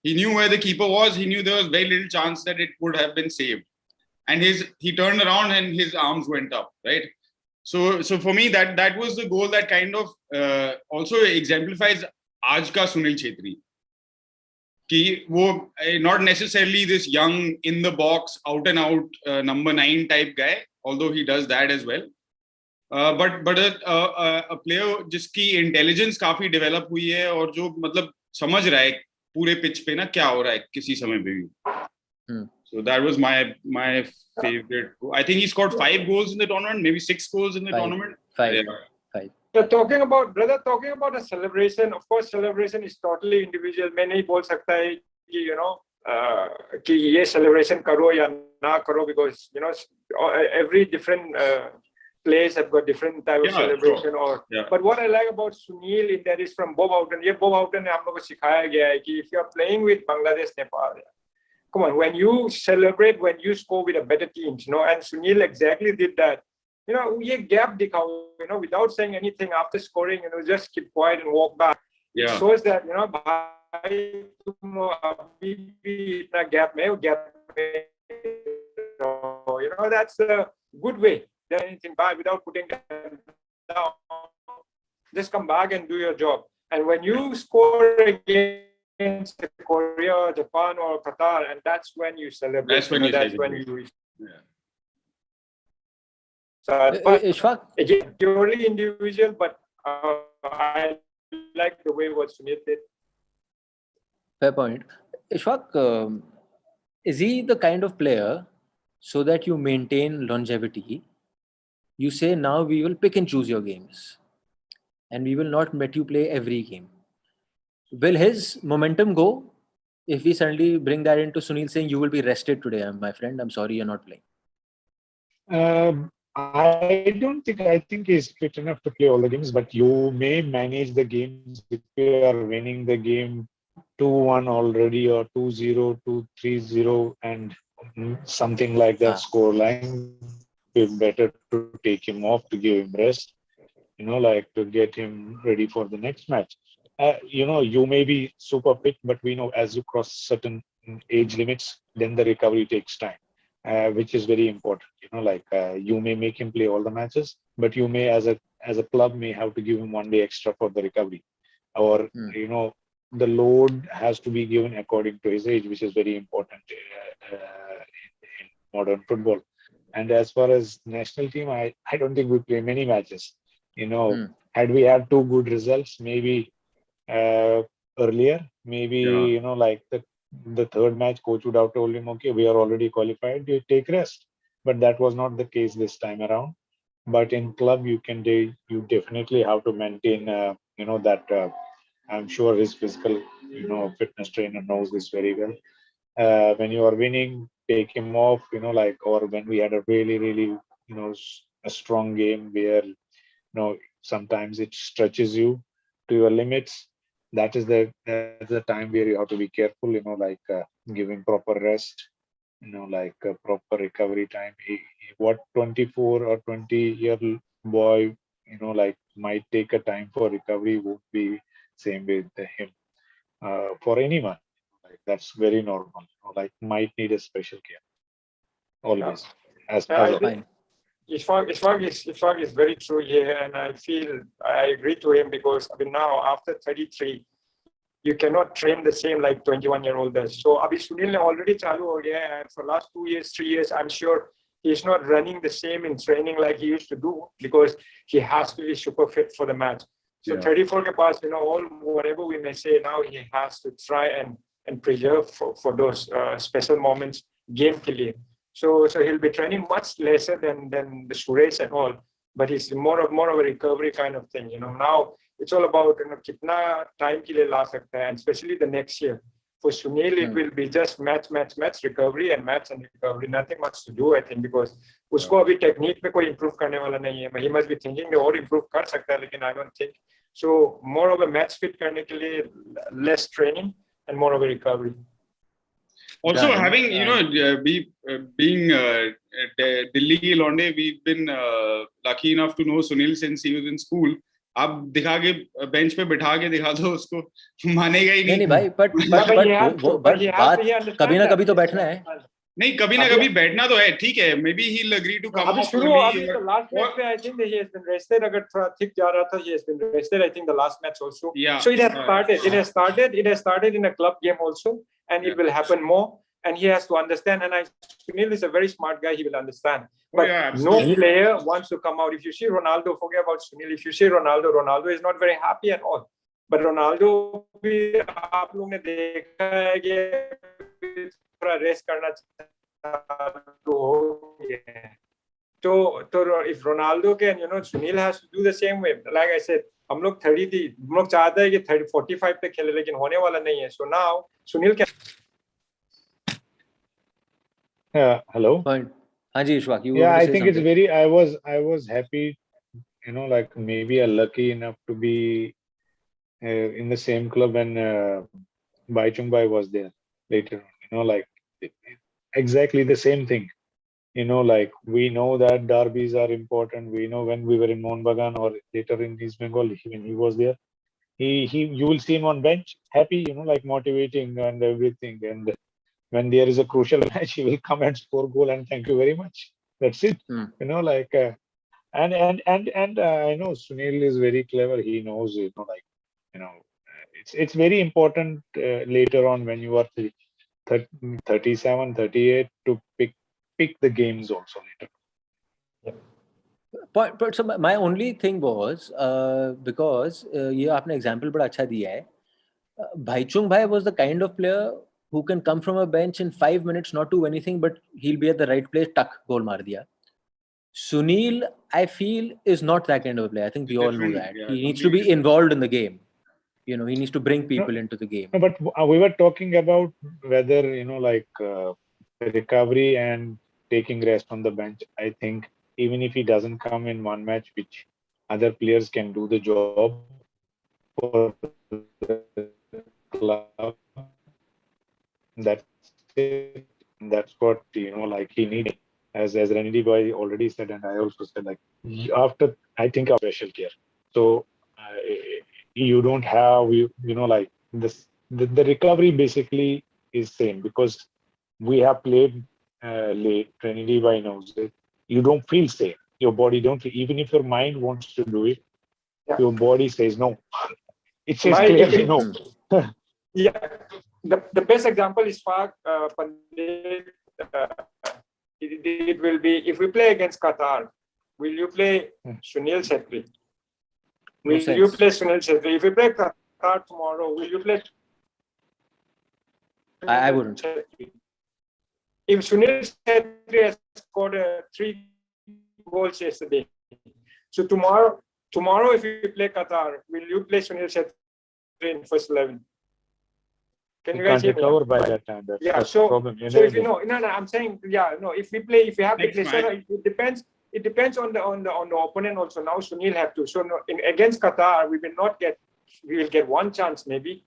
He knew where the keeper was. He knew there was very little chance that it would have been saved. And he turned around and his arms went up, right? So for me, that was the goal that kind of also exemplifies Aaj ka Sunil Chhetri. Ki wo not necessarily this young in the box, out and out number 9 type guy, although he does that as well. But a player जिसकी intelligence काफी develop हुई है और जो मतलब समझ रहा है पूरे pitch पे ना क्या हो रहा है किसी समय पे भी. So that was my favorite. I think he scored 5 goals in the tournament, maybe 6 goals in the tournament. 5. Yeah. 5. So talking about a celebration, of course, celebration is totally individual. मैं नहीं बोल सकता है कि कि ये celebration करो या ना करो, because every different players have got different type of celebration. Sure. But what I like about Sunil is that is from Bob Houghton. ये Bob Houghton ने हम लोग को सिखाया गया है कि if you are playing with Bangladesh, Nepal, come on, when you celebrate, when you score with a better teams, and Sunil exactly did that. ये gap दिखाओ, without saying anything after scoring, just keep quiet and walk back. Yeah. It shows that, भाई तुम अभी भी इतना gap में that's a good way. There anything bad without putting them down. Just come back and do your job. And when you score against Korea, Japan, or Qatar, and that's when you celebrate. That's when you. Yeah. So, Ishfaq? Again, purely individual, but I like the way what Sunil did. Fair point. Ishfaq, is he the kind of player so that you maintain longevity? You say now we will pick and choose your games and we will not let you play every game. Will his momentum go if we suddenly bring that into Sunil saying you will be rested today, my friend? I'm sorry, you're not playing. I think he's fit enough to play all the games, but you may manage the games if you are winning the game 2-1 already or 2-0, 2-3-0 and something like that scoreline. It's better to take him off to give him rest, to get him ready for the next match. You may be super fit, but we know as you cross certain age limits, then the recovery takes time. Which is very important. You may make him play all the matches, but you may, as a club, may have to give him 1 day extra for the recovery, or the load has to be given according to his age, which is very important in modern football. And as far as national team, I don't think we play many matches. Had we had 2 good results, maybe earlier, maybe the third match, coach would have told him, okay, we are already qualified, you take rest. But that was not the case this time around. But in club, you definitely have to maintain, that I'm sure his physical, fitness trainer knows this very well. When you are winning, take him off, or when we had a really, really, a strong game where, sometimes it stretches you to your limits. That is the time where you have to be careful, giving proper rest, proper recovery time. What 24 or 20-year boy, might take a time for recovery would be same with him. For anyone, that's very normal. Might need a special care. Always. Ishfaq is very true here, and I agree to him because now after 33, you cannot train the same like 21-year-old does. So Sunil already chalu ho gaya, and for last 2 years, 3 years, I'm sure he's not running the same in training like he used to do because he has to be super fit for the match. So 34 ke paas, all whatever we may say now, he has to try and preserve for those special moments game ke liye. So he'll be training much lesser than the Suresh and all, but it's more of a recovery kind of thing. Now it's all about kitna time ke liye la sakta hai, and especially the next year. For Sunil, it will be just match, recovery and match and recovery. Nothing much to do, I think, because usko abhi technique mein koi improve karne wala nahi hai. He must be thinking or improve kar sakta hai, lekin I don't think. So more of a match fit karne ke liye, less training and more of a recovery. Also, having being Delhi Londe, we've been lucky enough to know Sunil since he was in school. आप दिखा के bench पे बिठा के दिखा दो उसको, मानेगा ही नहीं भाई, but बात कभी ना कभी तो बैठना है. नहीं, कभी ना कभी बैठना तो है, ठीक है. Maybe he'll agree to come off. अभी the last match पे I think that he has been rested. अगर थोड़ा थिक जा रहा था, he has been rested. I think the last match also. Yeah. So it has started. It has started in a club game also, and it will happen more. and he has to understand. And Sunil is a very smart guy; he will understand. But yeah, no player wants to come out. If you see Ronaldo, forget about Sunil. If you see Ronaldo is not very happy at all. But Ronaldo भी आप लोग ने देखा है कि थोड़ा rest करना चालू हो गया है. तो if Ronaldo can, Sunil has to do the same way. Like I said, हम लोग 30 थी, हम लोग चाहते हैं कि 45 पे खेले, लेकिन होने वाला नहीं है. So now Sunil can. Hello. हाँ जी Ishfaq, you Yeah, were I say think something. it's very. I was happy, like maybe lucky enough to be in the same club when Bai Chung Bai was there later on. Like exactly the same thing. Like we know that derbies are important. We know when we were in Mohun Bagan or later in East Bengal, when he was there, you will see him on bench, happy, like motivating and everything. And when there is a crucial match, he will come and score goal and thank you very much. That's it. Like and I know Sunil is very clever. He knows, like it's very important later on when you are 37, 38 to pick the games also later. But so my only thing was because ये आपने example बड़ा अच्छा दिया है. Bhaichung Bhai was the kind of player who can come from a bench in 5 minutes, not do anything, but he'll be at the right place, tuck, goal maar diya. Sunil, I feel, is not that kind of a player. I think we all know that. He needs to be involved in the game. He needs to bring people into the game. No, but we were talking about whether, like recovery and taking rest on the bench. I think even if he doesn't come in one match, which other players can do the job for the club, that's it. That's what, like he needed. As Renedy boy already said, and I also said, like after, I think, a special care. So you don't have, like this, the recovery basically is same because we have played late. Renedy boy knows it. You don't feel safe. Your body don't feel, even if your mind wants to do it, your body says no. It says clearly no. Yeah. The best example is Ishfaq, Pandit. It will be, if we play against Qatar, will you play Sunil Chhetri? Will you play Sunil Chhetri? If we play Qatar tomorrow, will you play? I wouldn't. If Sunil Chhetri has scored 3 goals yesterday, so tomorrow if you play Qatar, will you play Sunil Chhetri in first 11? Can you guys recover by that time? That's so problem. So if I'm saying, if we have to play, so it depends on the opponent also. Now Sunil have to. So against Qatar, we will get one chance maybe.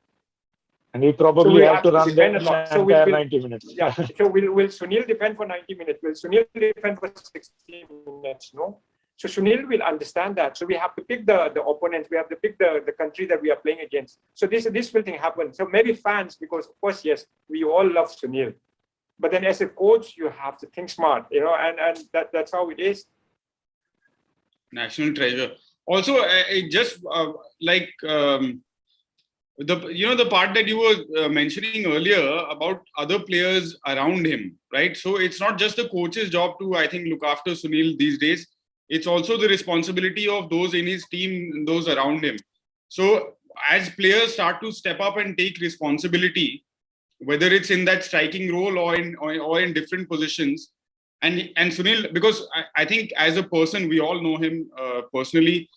And we probably have to run the entire 90 minutes. Yeah. So will Sunil defend for 90 minutes? Will Sunil defend for 60 minutes? No. So Sunil will understand that. So we have to pick the opponents. We have to pick the country that we are playing against. So this will thing happen. So maybe fans, because of course, yes, we all love Sunil. But then as a coach, you have to think smart, and that's how it is. National treasure. Also, the part that you were mentioning earlier about other players around him, right? So it's not just the coach's job to, I think, look after Sunil these days. It's also the responsibility of those in his team, those around him. So as players start to step up and take responsibility, whether it's in that striking role or in different positions, and Sunil, because I think as a person, we all know him personally,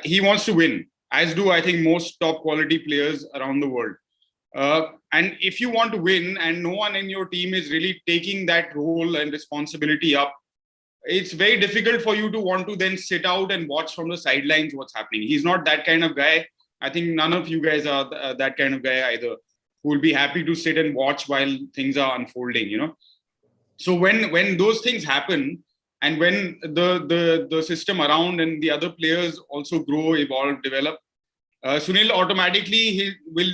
he wants to win, as do I think most top quality players around the world. And if you want to win and no one in your team is really taking that role and responsibility up, it's very difficult for you to want to then sit out and watch from the sidelines what's happening. He's not that kind of guy. I think none of you guys are that kind of guy either, who will be happy to sit and watch while things are unfolding, So when those things happen, and when the system around and the other players also grow, evolve, develop, Sunil automatically, he will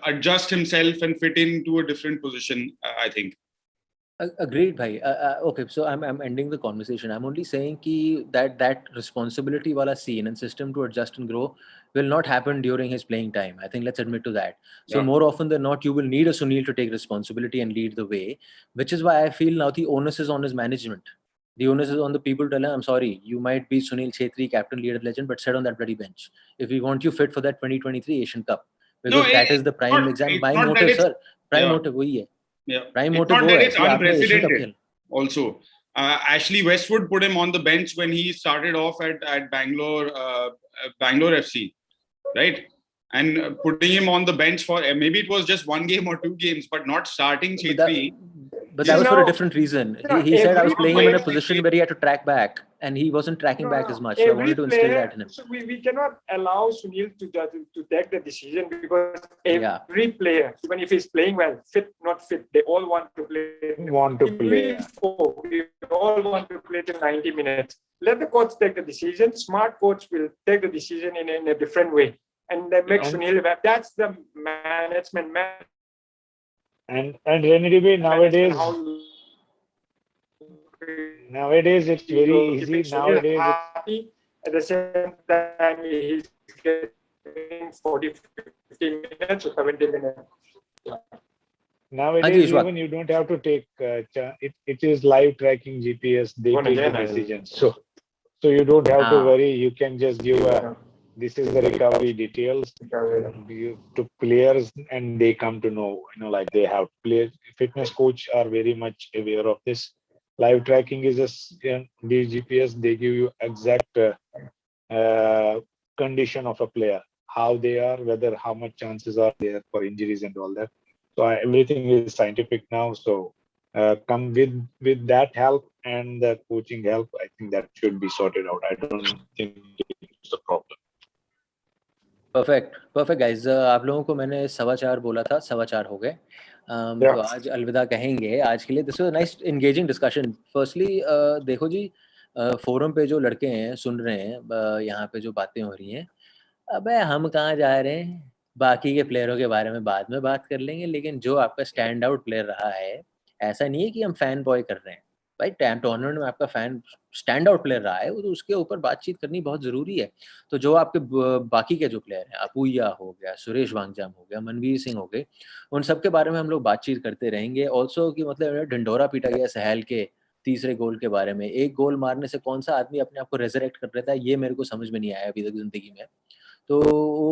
adjust himself and fit into a different position, I think. Agreed, bhai. Okay, so I'm ending the conversation. I'm only saying that responsibility wala scene and system to adjust and grow will not happen during his playing time. I think let's admit to that. So more often than not, you will need a Sunil to take responsibility and lead the way, which is why I feel now the onus is on his management. The onus is on the people to tell him, I'm sorry, you might be Sunil Chhetri, captain, leader, legend, but sit on that bloody bench. If we want you fit for that 2023 Asian Cup, because that is the prime exam. My motive, sir. Prime motive वही है. Yeah. Prime it's motive not वो that है it's कि आपने Asian cup unprecedented. खेला. Also, Ashley Westwood put him on the bench when he started off at Bangalore FC, right? And putting him on the bench for maybe it was just one game or two games, but not starting Chhetri. But that was for a different reason. He said I was playing him in a position where he had to track back, and he wasn't tracking back as much. So I wanted to instill that in him. So we cannot allow Sunil to take the decision, because every player, even if he's playing well, fit, not fit, they all want to play. We all want to play till 90 minutes. Let the coach take the decision. Smart coach will take the decision in a different way. And they make Sunil, that's the management. And Renedy, nowadays it's very easy. Nowadays happy. At the same time, he's getting 40-50 minutes or 70 minutes. Nowadays, even you don't have to take it is live tracking GPS. They take the decisions. So you don't have to worry. You can just give this is the recovery details to players, and they come to know, like they have players. Fitness coach are very much aware of this. Live tracking is the GPS. They give you exact condition of a player, how they are, how much chances are there for injuries and all that. So everything is scientific now. So come with that help and the coaching help, I think that should be sorted out. I don't think it's a problem. Perfect guys. आप लोगों को मैंने 4:15 बोला था, 4:15 हो गए. तो आज अलविदा कहेंगे आज के लिए. This was nice engaging discussion. Firstly देखो जी, फोरम पे जो लड़के हैं सुन रहे हैं, यहाँ पे जो बातें हो रही हैं, अबे हम कहाँ जा रहे हैं, बाकी के प्लेयरों के बारे में बाद में बात कर लेंगे. लेकिन जो आपका स्टैंड आउट प्लेयर रहा है, ऐसा नहीं है कि हम फैन बॉय कर रहे हैं भाई. टूर्नामेंट में आपका फैन स्टैंड आउट प्लेयर रहा है, वो तो उसके ऊपर बातचीत करनी बहुत जरूरी है. तो जो आपके बाकी के जो प्लेयर हैं, अपूया हो गया, सुरेश वांगजाम हो गया, मनवीर सिंह हो गए, उन सब के बारे में हम लोग बातचीत करते रहेंगे. ऑल्सो कि मतलब ढिंडोरा पीटा गया सहल के तीसरे गोल के बारे में. एक गोल मारने से कौन सा आदमी अपने आप को रेजरेक्ट कर लेता है, ये मेरे को समझ में नहीं आया अभी तक जिंदगी में. तो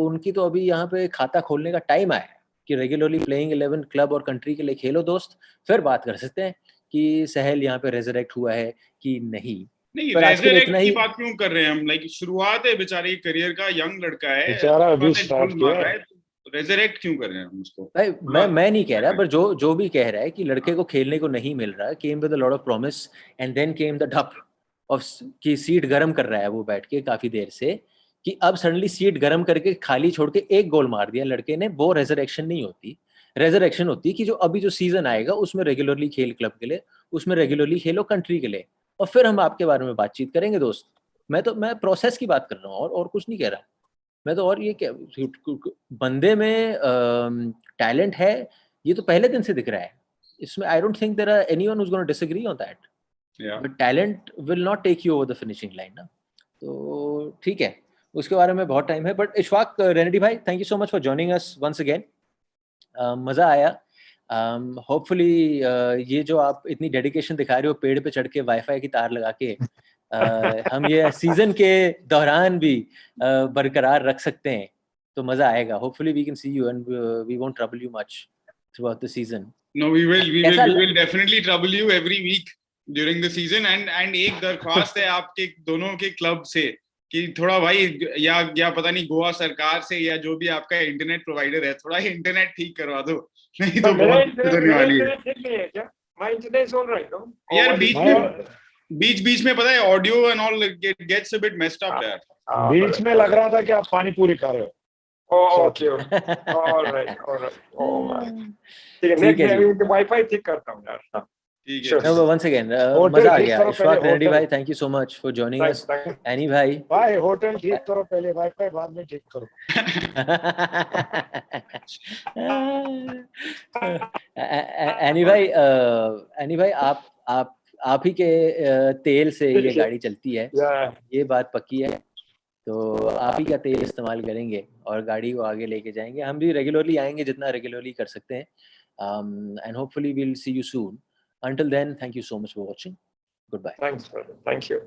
उनकी तो अभी यहाँ पे खाता खोलने का टाइम आया कि रेगुलरली प्लेइंग 11 क्लब और कंट्री के लिए खेलो दोस्त, फिर बात कर सकते हैं कि सहल यहाँ पे रेजरेक्ट हुआ है कि नहीं. रेजरेक्ट की बात क्यों कर रहे हैं हम? लाइक शुरुआत है बेचारे करियर का, यंग लड़का है, बेचारा अभी स्टार्ट किया है, रेजरेक्ट क्यों कर रहे हैं हम उसको? भाई मैं नहीं कह रहा, पर जो भी कह रहा है कि लड़के को खेलने को नहीं मिल रहा, came with a lot of promise and then came the dip of कि सीट गरम कर रहा है वो बैठ के काफी देर से, कि अब सडनली सीट गरम करके खाली छोड़ के एक गोल मार दिया लड़के ने. वो रेजरेक्शन नहीं होती. रेजरेक्शन होती है कि जो अभी जो सीजन आएगा उसमें रेगुलरली खेल क्लब के लिए, उसमें रेगुलरली खेलो कंट्री के लिए, और फिर हम आपके बारे में बातचीत करेंगे दोस्त. मैं प्रोसेस की बात कर रहा हूँ और कुछ नहीं कह रहा मैं तो. और ये क्या बंदे में टैलेंट है, ये तो पहले दिन से दिख रहा है. इसमें I don't think there are anyone who is gonna disagree on that. But talent will not take you over the finishing line ना. तो ठीक है, उसके बारे में बहुत टाइम है. बट इशफाक, रेनेडी भाई, thank you so much for joining us once again. मज़ा आया. होपफुली ये जो आप इतनी डेडिकेशन दिखा रहे हो पेड़ पे चढ़ के वाईफाई की तार लगा के, हम ये सीजन के दौरान भी बरकरार रख सकते हैं, तो मज़ा आएगा. Hopefully we can see you and we won't trouble you much throughout the season. No, we will definitely trouble you every week during the season. And एक दरख्वास्त है आपके दोनों के क्लब से कि थोड़ा भाई या पता नहीं गोवा सरकार से या जो भी आपका इंटरनेट प्रोवाइडर है, थोड़ा इंटरनेट ठीक करवा दो, नहीं तो बहुत होने वाली है. My internet is all right, no? यार बीच में पता है audio and all gets a bit messed up यार. बीच में लग रहा था कि आप पानी पूरी खा रहे हो. Okay, all right. ठीक है, मैं वाईफाई ठीक करता हूँ यार. No, once again, मजा आ गया. इशफाक, रेनेडी भाई, thank you so much for joining us. Any भाई, होटल ठीक करो पहले, वाईफाई बाद में ठीक करो. एनी भाई, एनी भाई आप ही के तेल से ये गाड़ी चलती है, ये बात पक्की है। तो आप ही का तेल इस्तेमाल करेंगे और गाड़ी को आगे लेके जाएंगे। हम भी रेगुलरली आएंगे जितना रेगुलरली कर सकते हैं, and hopefully we will see you soon. Until then, thank you so much for watching. Goodbye. Thanks, brother. Thank you.